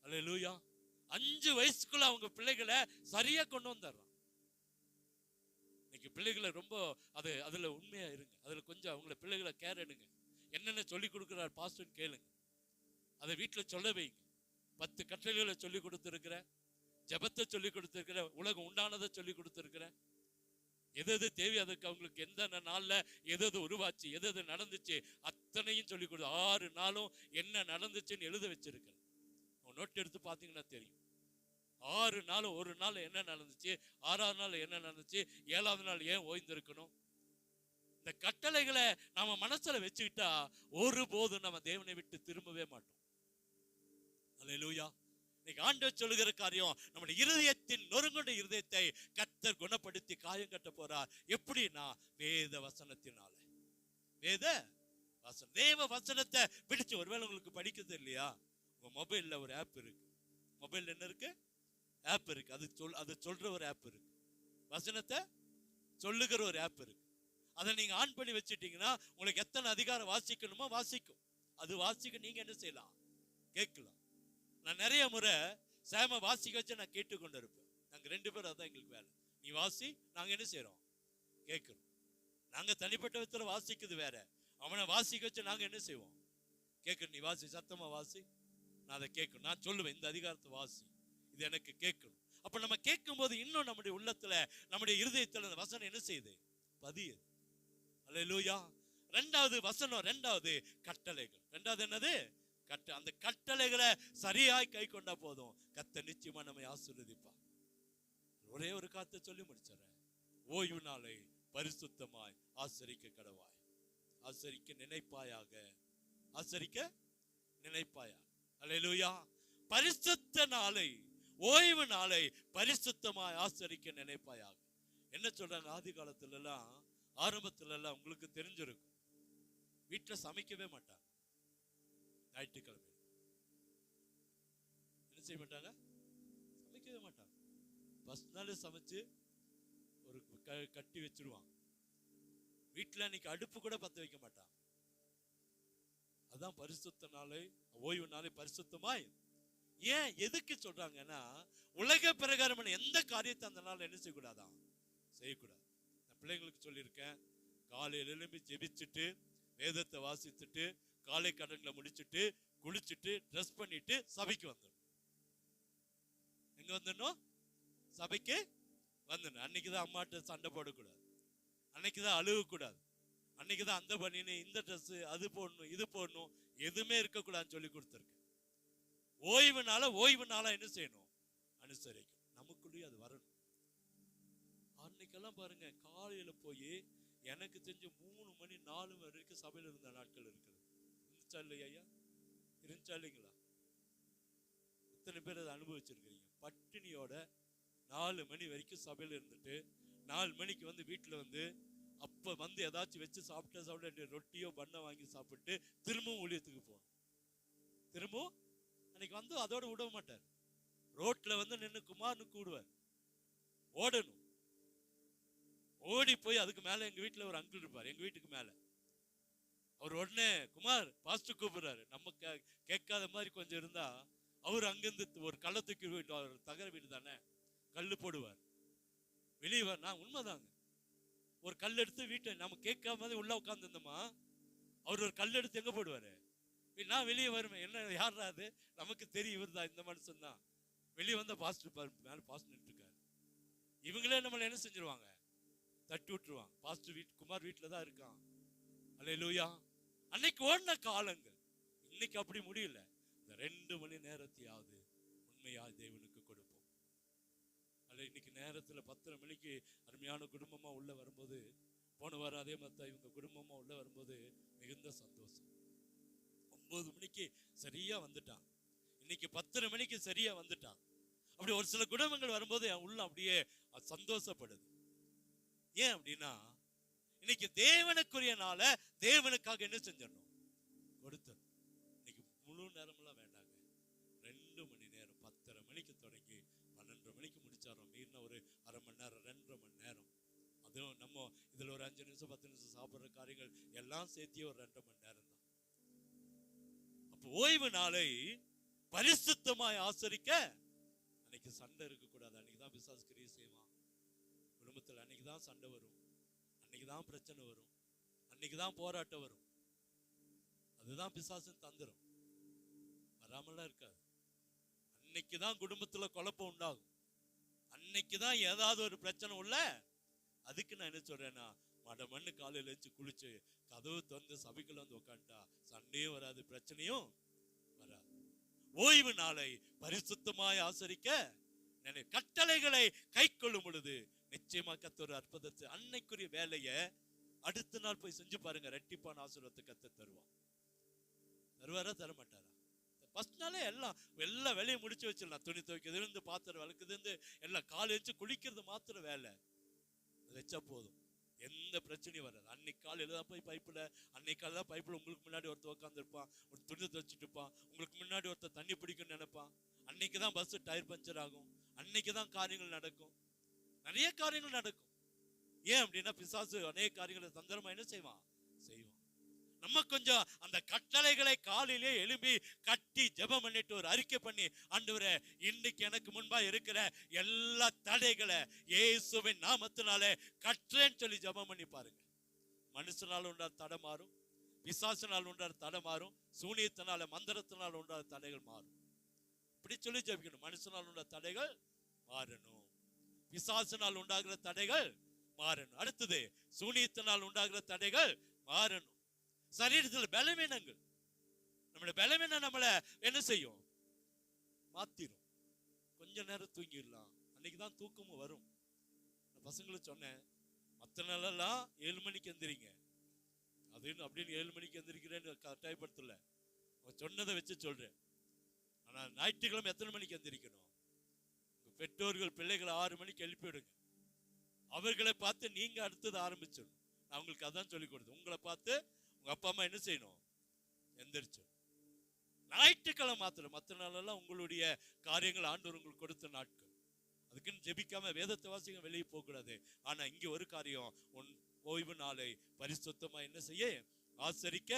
S1: அல்லேலூயா. 5 வயசுக்குள்ள அவங்க பிள்ளைகளை சரியா கொண்டு வந்துடுறான். இன்னைக்கு பிள்ளைகளை ரொம்ப அதுல உண்மையா இருங்க. அதுல கொஞ்சம் அவங்கள பிள்ளைகளை கேர் எடுங்க. என்னென்ன சொல்லி கொடுக்கிறார் பாஸ்டர் கேளுங்க. அதை வீட்டுல சொல்ல வைங்க. 10 கட்டளைகளை சொல்லி கொடுத்திருக்கிறேன், ஜெபத்தை சொல்லி கொடுத்திருக்கிறேன், உலகம் உண்டானதை சொல்லி கொடுத்திருக்கிறேன். எது தேவை, அதுக்கு அவங்களுக்கு எந்த நாள்ல எது உருவாச்சு, எது நடந்துச்சு, அத்தனையும் சொல்லி கொடு. 6 நாளும் என்ன நடந்துச்சுன்னு எழுத வச்சிருக்கிறேன். நோட் எடுத்து பார்த்தீங்கன்னா தெரியும். 6 நாளும் ஒரு நாள் என்ன நடந்துச்சு, 6ஆவது நாள் என்ன நடந்துச்சு, 7ஆவது நாள் ஏன் ஓய்ந்திருக்கணும். இந்த கட்டளைகளை நாம மனசுல வச்சுக்கிட்டா ஒருபோதும் நம்ம தேவனை விட்டு திரும்பவே மாட்டோம். அல்லேலூயா. இன்னைக்கு ஆண்டவர் சொல்லுகிற காரியம், நம்முடைய இருதயத்தின் நொறுங்குண்ட இருதயத்தை கர்த்தர் குணப்படுத்தி காயம் கட்ட போறார். எப்படின்னா வேத வசனத்தினால. வேத வசனம், தேவ வசனத்தை பிடிச்சு. ஒருவேளை உங்களுக்கு படிக்கிறது இல்லையா? உங்க மொபைல்ல ஒரு ஆப் இருக்கு. மொபைல் என்ன இருக்கு? ஆப் இருக்கு. அது சொல்ற ஒரு ஆப் இருக்கு. வசனத்தை சொல்லுகிற ஒரு ஆப் இருக்கு. அதை நீங்க ஆன் பண்ணி வச்சுட்டீங்கன்னா உங்களுக்கு எத்தனை அதிகாரம் வாசிக்கணுமோ வாசிக்கும். அது வாசிக்க நீங்க என்ன செய்யலாம்? கேட்கலாம். நான் நிறைய முறை சேம வாசிக்க வச்சு நான் கேட்டுக்கொண்டு இருப்பேன். நாங்க 2 பேரும், அதான் எங்களுக்கு வேலை. நீ வாசி, நாங்க என்ன செய்யறோம்? கேட்கிறோம். நாங்க தனிப்பட்ட விதத்துல வாசிக்குது வேற, அவனை வாசிக்க வச்சு நாங்க என்ன செய்வோம்? கேட்கணும். நீ வாசி, சத்தமா வாசி, நான் அதை கேட்கணும். நான் சொல்லுவேன், இந்த அதிகாரத்தை வாசி, இது எனக்கு கேட்கணும். அப்ப நம்ம கேட்கும் போது இன்னும் நம்முடைய உள்ளத்துல, நம்முடைய இருதயத்துல அந்த வசனம் என்ன செய்யுது? பதியுது. அல்லேலூயா. 2வது வசனம், 2வது கட்டளைகள். 2வது என்னது? அந்த கட்டளைகளை சரியாய் கை கொண்டா போதும், கர்த்தர் நிச்சயமா நம்மை ஆசீர்வதிப்பார். ஒரே ஒரு காரியத்தை சொல்லி முடிச்சிடறேன். ஓய்வு நாளை பரிசுத்தமாய் ஆசரிக்க கடவாய். ஆசரிக்க நினைப்பாயாக. ஆசரிக்க நினைப்பாயாக. அல்லேலூயா. பரிசுத்த நாளை, ஓய்வு நாளை பரிசுத்தமாய் ஆசரிக்க நினைப்பாயாக. என்ன சொல்றாங்க? ஆதி காலத்துல எல்லாம், ஆரம்பத்துல எல்லாம் உங்களுக்கு தெரிஞ்சிருக்கும், வீட்டுல சமைக்கவே மாட்டாங்க. ஞாயிற்றுக்கிழமை என்ன செய்ய மாட்டாங்க? சமைக்கவே மாட்டாங்க. ஃபர்ஸ்ட் நாள் சமைச்சு ஒரு கட்டி வச்சிருவாங்க. வீட்டுல அன்னைக்கு அடுப்பு கூட பத்த வைக்க மாட்டாங்க. அதான் பரிசுத்த நாளை, ஓய்வு நாளை பரிசுத்தமாய். ஏன், எதுக்கு சொல்றாங்கன்னா, உலக பிரகாரமான எந்த காரியத்தை அந்த நாள் என்ன செய்யக்கூடாதான்? செய்யக்கூடாது. நான் பிள்ளைங்களுக்கு சொல்லியிருக்கேன், காலையில் எழும்பி ஜெபிச்சுட்டு, வேதத்தை வாசித்துட்டு, காலை கடன்களை முடிச்சுட்டு, குளிச்சுட்டு, ட்ரெஸ் பண்ணிட்டு சபைக்கு வந்துடணும். எங்க வந்துடணும்? சபைக்கு வந்துடணும். அன்னைக்குதான் அம்மாட்ட சண்டை போடக்கூடாது, அன்னைக்குதான் அழுகக்கூடாது, அன்னைக்குதான் அந்த பண்ணின்னு இந்த ட்ரெஸ் அது போடணும் இது போடணும் எதுவுமே இருக்கக்கூடாதுன்னு சொல்லி கொடுத்துருக்கேன். ஓய்வு நாளா என்ன செய்யணும்? அனுசரிக்கணும். நமக்குள்ளேயே அது வரணும். அன்னைக்கெல்லாம் பாருங்க, காலையில போய் எனக்கு தெரிஞ்சு 3 மணி 4 மணி வரைக்கும் சபையில இருந்த நாட்கள் இருக்குது. இருந்துச்சா இல்லையா ஐயா? இருந்துச்சா இல்லைங்களா? இத்தனை பேர் அதை அனுபவிச்சிருக்கீங்க. பட்டினியோட 4 மணி வரைக்கும் சபையில இருந்துட்டு 4 மணிக்கு வந்து வீட்டுல வந்து அப்ப வந்து ஏதாச்சும் வச்சு சாப்பிட்டு ரொட்டியோ பண்ண வாங்கி சாப்பிட்டு திரும்பவும் ஊழியத்துக்கு போகணும். திரும்பவும் அன்னைக்கு வந்து அதோட விட மாட்டார். ரோட்ல வந்து நின்று குமார்னு கூடுவார். ஓடணும். ஓடி போய் அதுக்கு மேல எங்க வீட்டுல ஒரு அங்கிள் இருப்பார், எங்க வீட்டுக்கு மேல. அவர் உடனே குமார் பாஸ்டர் கூப்பிடுறாரு. நம்ம கேட்காத மாதிரி கொஞ்சம் இருந்தா அவர் அங்கிருந்து ஒரு கள்ளத்துக்கு தகர வீடு தானே, கல்லு போடுவார். வெளியே நான் உண்மைதாங்க, ஒரு கல் எடுத்து வீட்டை நம்ம கேட்காம உள்ள உட்கார்ந்து இருந்தோமா, அவர் ஒரு கல் எடுத்து எங்க போடுவாரு? நான் வெளியே வருவேன். என்ன யாரா அது? நமக்கு தெரியும் இவர் தான், இந்த மனுஷன் தான். வெளியே வந்த பாஸ்டர் மேல பாஸ்டர் இருக்காரு. இவங்களே நம்மள என்ன செஞ்சிருவாங்க? தட்டி விட்டுருவாங்க. பாஸ்டர் குமார் வீட்டுல தான் இருக்கான். அல்லேலூயா. அன்னைக்கு ஓடின காலங்கள். இன்னைக்கு அப்படி முடியல. இந்த 2 மணி நேரத்தையாவது உண்மையா தேவனுக்கு கொடுப்போம். அல்ல இன்னைக்கு நேரத்துல 10:30 மணிக்கு அருமையான குடும்பமா உள்ள வரும்போது, போன வாரம் அதே மாதிரி இவங்க குடும்பமா உள்ள வரும்போது மிகுந்த சந்தோஷம். 9 மணிக்கு சரியா வந்துட்டான். இன்னைக்கு 10:30 மணிக்கு சரியா வந்துட்டான். அப்படி ஒரு சில குடும்பங்கள் வரும்போது என் உள்ள அப்படியே சந்தோஷப்படுது. ஏன் அப்படின்னா, இன்னைக்கு தேவனுக்குரிய நாள தேவனுக்காக என்ன செஞ்சிடணும், கொடுத்தோம். இன்னைக்கு முழு நேரம்லாம் வேண்டாங்க, 2 மணி நேரம், 10:30 மணிக்கு தொடங்கி 12 மணிக்கு முடிச்சாரோம். மீறின ஒரு அரை மணி நேரம், 2.5 மணி நேரம். அதுவும் நம்ம இதுல ஒரு 5 நிமிஷம் 10 நிமிஷம் சாப்பிடுற காரியங்கள் எல்லாம் சேர்த்தியே ஒரு 2 மணி நேரம் தான். அப்போ ஓய்வு நாளை பரிசுத்தமாய் ஆசரிக்க அன்னைக்கு சண்டை இருக்கக்கூடாது. அன்னைக்குதான் பிசாசு கிரியை செய்வான் குடும்பத்தில். அன்னைக்குதான் சண்டை வரும், அன்னைக்குதான் பிரச்சனை வரும், அன்னைக்குதான் போராட்டம் வரும். அதுதான் பிசாசின் தந்திரம். வராமலாம் இருக்காது. அன்னைக்குதான் குடும்பத்துல குழப்பம் உண்டாகும், அன்னைக்குதான் ஏதாவது ஒரு பிரச்சனை உள்ள. அதுக்கு நான் என்ன சொல்றேன்னா, மண்ணு காலையில எழுந்து குளிச்சு கதவு திறந்து சபைக்குள்ள வந்து உட்காந்துட்டா சண்டையும் வராது, பிரச்சனையும் வராது. ஓய்வு நாளை பரிசுத்தமாய் ஆசரிக்க கட்டளைகளை கை கொள்ளும் பொழுது நிச்சயமா கர்த்தர் ஒரு அற்புதத்தை, அன்னைக்குரிய வேலையை அடுத்த நாள் போய் செஞ்சு பாருங்க, ரெட்டிப்பான ஆசீர்வாதத்தை கர்த்தர் தருவான். தருவாரா தர மாட்டாரா? ஃபர்ஸ்ட் நாளே எல்லா வேலையும் முடிச்சு வச்சிடலாம். துணி துவைக்கிறது இருந்து, பாத்திரம் விளக்குது இருந்து, எல்லாம் காலை வச்சு குளிக்கிறது மாத்திரம் வேலை வச்சா போதும், எந்த பிரச்சனையும் வராது. அன்னைக்கு காலையில தான் போய் பைப்புல, அன்னைக்கு காலையில தான் பைப்புல உங்களுக்கு முன்னாடி ஒருத்தர் உட்காந்துருப்பான், ஒரு துணி துவைச்சிட்டு இருப்பான், உங்களுக்கு முன்னாடி ஒருத்தர் தண்ணி பிடிக்கும்னு நினைப்பான். அன்னைக்கு தான் பஸ் டயர் பஞ்சர் ஆகும், அன்னைக்கு தான் காரியங்கள் நடக்கும், நிறைய காரியங்கள் நடக்கும். ஏன் அப்படின்னா பிசாசு அநேக காரியங்களை தந்திரமா என்ன செய்வான். நம்ம கொஞ்சம் அந்த கட்டளைகளை காலையிலே எழுப்பி கட்டி ஜெபம் பண்ணிட்டு ஒரு அறிக்கை பண்ணி, ஆண்டவரே இன்னைக்கு எனக்கு முன்பா இருக்கிற எல்லா தடைகளை இயேசுவின் நாமத்தினாலே கற்றேன்னு சொல்லி ஜெபம் பண்ணி பாருங்க. மனுஷனால் உண்டான தடை மாறும், பிசாசினால் உண்டான தடை மாறும், சூனியத்தினால மந்திரத்தினால் உண்டான தடைகள் மாறும். இப்படி சொல்லி ஜெபிக்கணும். மனுஷனால் உண்டான தடைகள் மாறணும், பிசாசினால் உண்டாகிற தடைகள் மாறணும். அடுத்தது சூனியத்தினால் உண்டாகிற தடைகள் மாறணும். சரீரத்தில் பலவீனங்கள், நம்மளுடைய பலவீனம் நம்மளை என்ன செய்யும், மாத்திரும். கொஞ்ச நேரம் தூங்கிடலாம், அன்னைக்குதான் தூக்கமும் வரும். பசங்களுக்கு சொன்னேன், மற்ற நாளெல்லாம் 7 மணிக்கு எந்திரிங்க அப்படின்னு 7 மணிக்கு எந்திரிக்கிறேன்னு கட்டாயப்படுத்தல, சொன்னதை வச்சு சொல்றேன். ஆனா ஞாயிற்றுக்கிழமை எத்தனை மணிக்கு எந்திரிக்கணும்? பெற்றோர்கள் பிள்ளைகளை 6 மணிக்கு எழுப்பி விடுங்க. அவர்களை பார்த்து நீங்க அடுத்தது ஆரம்பிச்சிடும். நான் உங்களுக்கு அதான் சொல்லி கொடுத்தேன். உங்களை பார்த்து உங்க அப்பா அம்மா என்ன செய்யணும், எந்திரிச்சு. ஞாயிற்றுக்கிழமை மாத்திரம், மற்ற நாளெல்லாம் உங்களுடைய காரியங்கள் ஆண்டவர் உங்களுக்கு கொடுத்த நாட்கள். அதுக்குன்னு ஜெபிக்காம வேதத்தை வாசிக்க வெளியே போக கூடாது. ஆனா இங்க ஒரு காரியம், ஓய்வு நாளை பரிசுத்தமா என்ன செய்ய ஆசரிக்க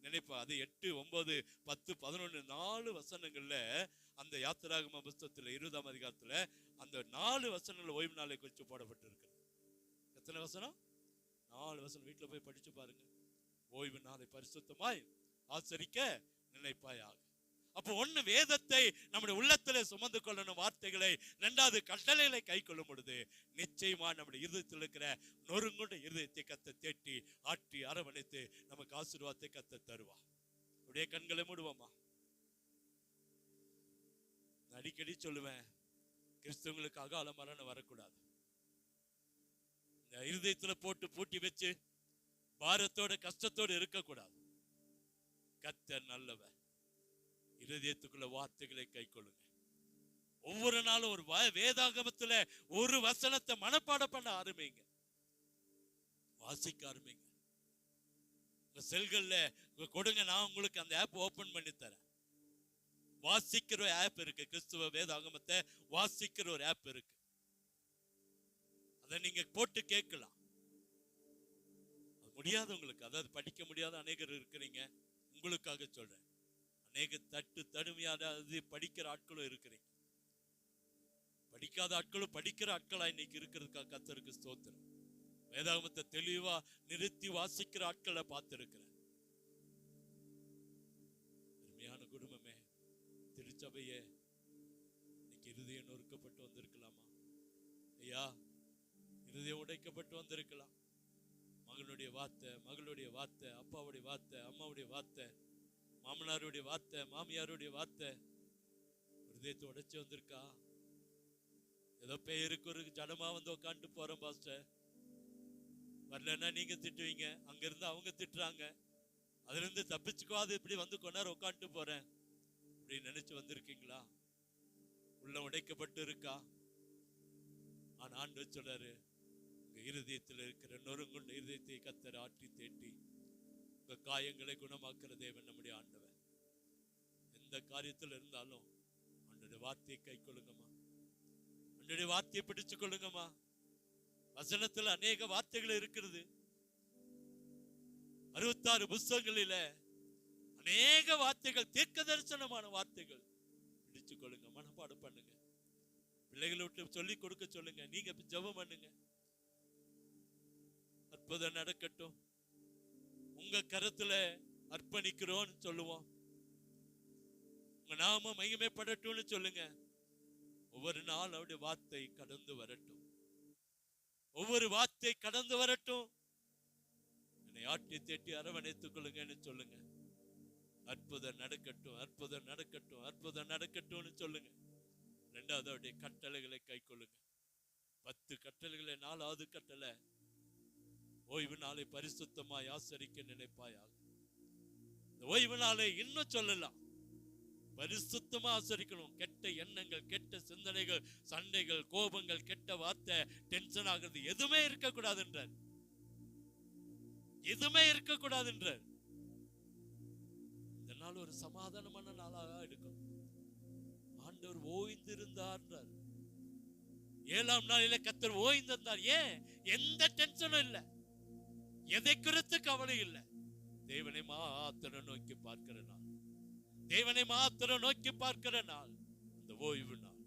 S1: நினைப்பா. அது 8, 9, 10, 11 4 வசனங்கள்ல அந்த யாத்திராகம புஸ்தகத்துல 20ஆம் அதிகாரத்துல அந்த 4 வசனங்கள் ஓய்வு நாளை குறித்து போடப்பட்டிருக்கு. எத்தனை வசனம்? 4 வசனம். வீட்டுல போய் படிச்சு பாருங்க. ஓய்வு நாளை பரிசுத்தமாய் ஆசரிக்க நினைப்பாயாக. அப்போ ஒண்ணு, வேதத்தை நம்முடைய உள்ளத்திலே சுமந்து கொள்ளணும், வார்த்தைகளை. 2வது கட்டளைகளை கை கொள்ளும் பொழுது நிச்சயமா நம்முடைய இருதயத்தில் இருக்கிற நொறுங்குண்ட இருதயத்தை கர்த்தர் தேட்டி ஆட்டி அரவணைத்து நமக்கு ஆசீர்வாதத்தை கர்த்தர் தருவார். அப்படியே கண்களை மூடுவோமா. அடிக்கடி சொல்லுவேன், கிறிஸ்தவங்களுக்கு அகால மரணம் வரக்கூடாது. இந்த இருதயத்துல போட்டு பூட்டி வச்சு பாரத்தோட கஷ்டத்தோடு இருக்கக்கூடாது. கர்த்தர் நல்லவர். இருதயத்துக்குள்ள வார்த்தைகளை கை கொள்ளுங்க. ஒவ்வொரு நாளும் ஒரு வேதாகமத்துல ஒரு வசனத்தை மனப்பாடம் பண்ண ஆரம்பிங்க, வாசிக்க ஆரம்பிங்க. உங்க செல்கள்ல கொடுங்க, நான் உங்களுக்கு அந்த ஆப் ஓபன் பண்ணி தரேன். வாசிக்கிற ஆப் இருக்கு, கிறிஸ்துவ வேதாகமத்தை வாசிக்கிற ஒரு ஆப் இருக்கு. அதை நீங்க போட்டு கேட்கலாம். முடியாதவங்களுக்கு, அதாவது படிக்க முடியாத அநேகர் இருக்கிறீங்க, உங்களுக்காக சொல்றேன். அநேக தடுமையான படிக்கிற ஆட்களும் இருக்கிறீங்க. படிக்காத ஆட்களும் படிக்கிற ஆட்களா இன்னைக்கு இருக்கிறதுக்காக கர்த்தருக்கு ஸ்தோத்திரம். வேதாகமத்தை தெளிவா நிறுத்தி வாசிக்கிற ஆட்களை பார்த்திருக்கிறேன். அருமையான குடும்பமே, திருச்சபையே, இன்னைக்கு இருதயம் நொறுக்கப்பட்டு வந்திருக்கலாமா ஐயா? இருதயம் உடைக்கப்பட்டு வந்திருக்கலாம். மகனுடைய வார்த்தை, மகளுடைய வார்த்தை, அப்பாவுடைய வார்த்தை, அம்மாவுடைய வார்த்தை, மாமனாருடைய வார்த்தை, மாமியாருடைய வார்த்தை இருதயத்தை உடைச்சு வந்திருக்கா? ஏதோ பேருக்கு ஒரு ஜனமா வந்து உட்காந்து போறோம் பாஸ்டர், வரலன்னா நீங்க திட்டுவீங்க, அங்க இருந்து அவங்க திட்டுறாங்க, அதுல இருந்து தப்பிச்சுக்கோ, அது இப்படி வந்து கொண்டாட உட்காந்து போறேன் அப்படின்னு நினைச்சு வந்திருக்கீங்களா? உள்ள உடைக்கப்பட்டு இருக்கா? ஆனா ஆண்டவர் சொல்றாரு, உங்க இருதயத்தில் இருக்கிற நொறுங்குண்ட இருதயத்தை கர்த்தர் ஆற்றி தேட்டி உங்க காயங்களை குணமாக்குற தேவன் நம்முடைய ஆண்டவர். எந்த காரியத்தில் இருந்தாலும் ஆண்டவருடைய வார்த்தையை கை கொள்ளுங்கம்மா, ஆண்டவருடைய வார்த்தையை பிடிச்சு கொள்ளுங்கம்மா. வசனத்துல அநேக வார்த்தைகள் இருக்கிறது. 66 புஸ்தகங்களில அநேக வார்த்தைகள், தீர்க்க தரிசனமான வார்த்தைகள். பிடிச்சு கொள்ளுங்க, மனப்பாடம் பண்ணுங்க, பிள்ளைகளை விட்டு சொல்லி கொடுக்க சொல்லுங்க, நீங்க ஜெபம் பண்ணுங்க. அற்புதம் நடக்கட்டும். உங்க கரத்துல அர்ப்பணிக்கிறோம்னு சொல்லுவோம். உங்க நாம மகிமைப்படட்டும்னு சொல்லுங்க. ஒவ்வொரு நாள் அவருடைய வார்த்தை கடந்து வரட்டும், ஒவ்வொரு வார்த்தை கடந்து வரட்டும். என்னை ஆட்டி தேட்டி அரவணைத்துக் கொள்ளுங்கன்னு சொல்லுங்க. அற்புதம் நடக்கட்டும், அற்புதம் நடக்கட்டும், அற்புதம் நடக்கட்டும்னு சொல்லுங்க. ரெண்டாவது அவருடைய கட்டளைகளை கை கொள்ளுங்க. 10 கட்டளைகளை 4வது கட்டளை, ஓய்வு நாளை பரிசுத்தமாய் ஆசரிக்க நினைப்பாயாக. இந்த ஓய்வு நாளை இன்னும் சொல்லலாம், பரிசுத்தமா ஆசரிக்கணும். கெட்ட எண்ணங்கள், கெட்ட சிந்தனைகள், சண்டைகள், கோபங்கள், கெட்ட வார்த்தை, டென்ஷன் ஆகுறது எதுவுமே இருக்கக்கூடாது என்றார். எதுவுமே இருக்கக்கூடாது என்றார். இந்த நாள் ஒரு சமாதானமான நாளாக இருக்கணும். ஆண்டவர் ஓய்ந்திருந்தார். 7ஆம் நாளிலே கர்த்தர் ஓய்ந்திருந்தார். ஏன்? எந்த டென்ஷனும் இல்லை, எதை குறித்து கவலை இல்லை. தேவனை மாத்திரம் நோக்கி பார்க்கிற நாள், தேவனை மாத்திரம் நோக்கி பார்க்கிற நாள் அந்த ஓய்வு நாள்.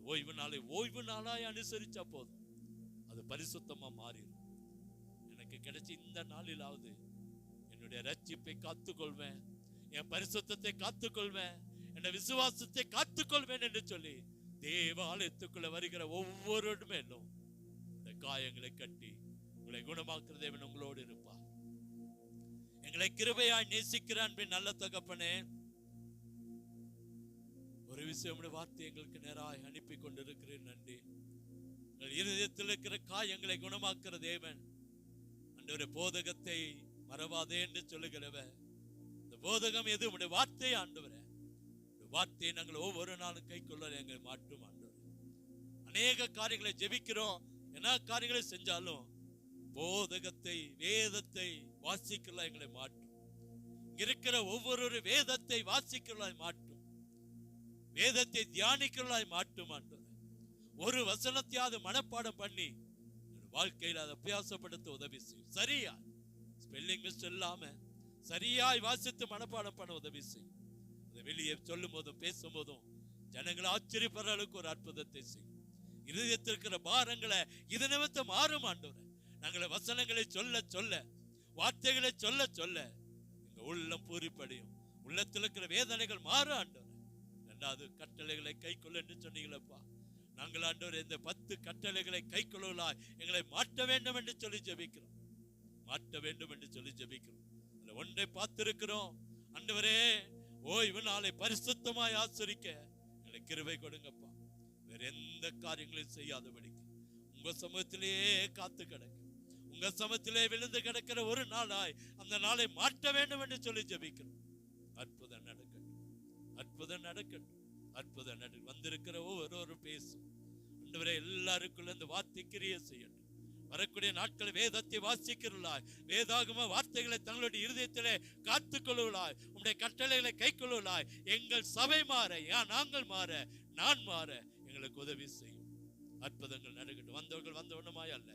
S1: ஓய்வு நாளை ஓய்வு நாளாய் அனுசரிச்சா போதும், அது பரிசுத்தமா மாறிடும். எனக்கு கிடைச்ச இந்த நாளிலாவது என்னுடைய ரட்சிப்பை காத்துக்கொள்வேன், என் பரிசுத்தத்தை காத்துக்கொள்வேன், என் விசுவாசத்தை காத்துக்கொள்வேன் என்று சொல்லி தேவாலயத்துக்குள்ள வருகிற ஒவ்வொரு மேலும் இந்த காயங்களை கட்டி உங்களை குணமாக்குற தேவன் உங்களோடு இருப்பார். எங்களை கிருபையாய் நேசிக்கிற அன்பின் நல்ல தகப்பனே, ஒரு விஷயம் வார்த்தை எங்களுக்கு நேராய் அனுப்பி கொண்டிருக்கிறேன். நன்றி. எங்கள் இருதயத்தில் இருக்கிற காயங்களை குணமாக்குற தேவன், அன்றைய போதகத்தை மறவாதே என்று சொல்லுகிறவ. இந்த போதகம் எது? உடைய வார்த்தை ஆண்டவரே. வார்த்தையை நாங்கள் ஒவ்வொரு நாளும் கை கொள்ள எங்களை மாற்றும் ஆண்டவரே. அநேக காரியங்களை ஜெபிக்கிறோம், என்ன காரியங்களை செஞ்சாலும் போதகத்தை, வேதத்தை வாசிக்கலாம் எங்களை மாற்றும். இருக்கிற ஒவ்வொரு வேதத்தை வாசிக்கலாம் மாற்றும், வேதத்தை தியானிக்கலாம் மாற்றும் ஆண்டவரே. ஒரு வசனத்தையாவது மனப்பாடம் பண்ணி வாழ்க்கையில் அதை அபியாசப்படுத்த உதவி செய்யும். சரியா ஸ்பெல்லிங் மிஸ்டேக் இல்லாம சரியாய் வாசித்து மனப்பாடம் பண்ண உதவி செய்யும். அதை வெளியே சொல்லும் போதும் பேசும் போதும் ஜனங்களை ஆச்சரியப்படுற அளவுக்கு ஒரு அற்புதத்தை செய்யும். இருதயத்தில் இருக்கிற பாரங்களை இது நிமித்தம் மாறும் ஆண்டவரே. நாங்கள் வசனங்களை சொல்ல சொல்ல, வார்த்தைகளை சொல்ல சொல்ல எங்க உள்ளம் பூரிப்படையும், உள்ளத்தில் இருக்கிற வேதனைகள் மாறும் ஆண்டவரே. 2வது கட்டளைகளை கை கொள்ள என்று சொன்னீங்களப்பா. நாங்கள் ஆண்டவரே இந்த 10 கட்டளைகளை கை கொள்ளலாய் எங்களை மாற்ற வேண்டும் என்று சொல்லி ஜெபிக்கிறோம், மாற்ற வேண்டும் என்று சொல்லி ஜெபிக்கிறோம். அதுல ஒன்றை பார்த்திருக்கிறோம் ஆண்டவரே, ஓய்வு நாளை பரிசுத்தமாய் ஆசரிக்க எங்களை கிருபை கொடுங்கப்பா. வேற எந்த காரியங்களையும் செய்யாதபடிக்கு உங்க சமூகத்திலேயே காத்து கிடக்கு, உங்க சமூகத்திலே விழுந்து கிடக்கிற ஒரு நாளாய் அந்த நாளை மாற்ற வேண்டும் என்று சொல்லி ஜெபிக்கிறோம். அற்புதம் நடக்கட்டும், அற்புதம் நடக்கட்டும், அற்புதம் நடக்கும். வந்திருக்கிற ஒவ்வொரு பேசும் ஆண்டவரே, எல்லாருக்குள்ள இந்த வார்த்தை கிரியை செய்யட்டும். வரக்கூடிய நாட்கள் வேதத்தை வாசிக்கிறவர்களாய், வேதாகம வார்த்தைகளை தங்களுடைய இருதயத்திலே காத்துக்கொள்ளுவலாய், உங்களுடைய கட்டளைகளை கை கொள்ளுவலாய் எங்கள் சபை மாற, நாங்கள் மாற, நான் மாற எங்களுக்கு உதவி செய்யும். அற்புதங்கள் நடக்கட்டும். வந்தவர்கள் வந்தவனமாய் அல்ல,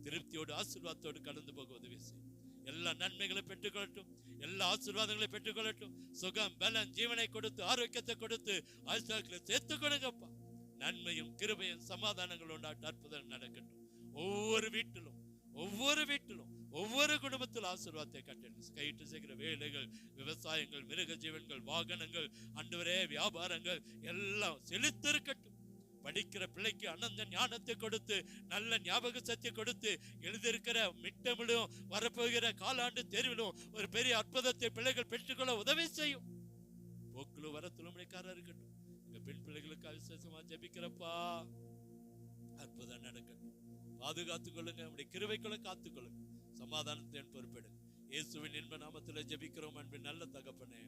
S1: திருப்தியோடு ஆசீர்வாதத்தோடு கடந்து போக உதவி செய்யும். எல்லா நன்மைகளை பெற்றுக்கொள்ளட்டும், எல்லா ஆசீர்வாதங்களை பெற்றுக்கொள்ளட்டும். சுகம், பலன், ஜீவனை கொடுத்து, ஆரோக்கியத்தை கொடுத்து, ஆசீர்வாதங்களை சேர்த்து கொடுங்கப்பா. நன்மையும் கிருபையும் சமாதானங்கள் உண்டாட்டு அற்புதம் நடக்கட்டும். ஒவ்வொரு வீட்டிலும், ஒவ்வொரு வீட்டிலும், ஒவ்வொரு குடும்பத்தில் ஆசீர்வாதத்தை கட்டணும். கையிட்டு செய்கிற வேலைகள், விவசாயங்கள், மிருக ஜீவன்கள், வாகனங்கள், ஆண்டவரே வியாபாரங்கள் எல்லாம் செழித்திருக்கட்டும். படிக்கிற பிள்ளைக்கு அனந்த ஞானத்தை கொடுத்து, நல்ல ஞாபக சக்தியை கொடுத்து, எழுதியிருக்கிற மிட்டமிலும் வரப்போகிற காலாண்டு தேர்விலும் ஒரு பெரிய அற்புதத்தை பிள்ளைகள் பெற்றுக்கொள்ள உதவி செய்யும். போக்குல வரத்திலும் இருக்கட்டும். எங்க பெண் பிள்ளைகளுக்கு விசேஷமா ஜெபிக்கிறப்பா, அற்புதம் நடக்கட்டும். பாதுகாத்துக் கொள்ளுங்க, நம்முடைய கிருபைக்குள்ள காத்துக்கொள்ளுங்க. சமாதானத்தை பொறுப்பெடுங்க. இயேசுவின் இன்ப நாமத்தில் ஜெபிக்கிறோம் அன்பின் நல்ல தகப்பனே.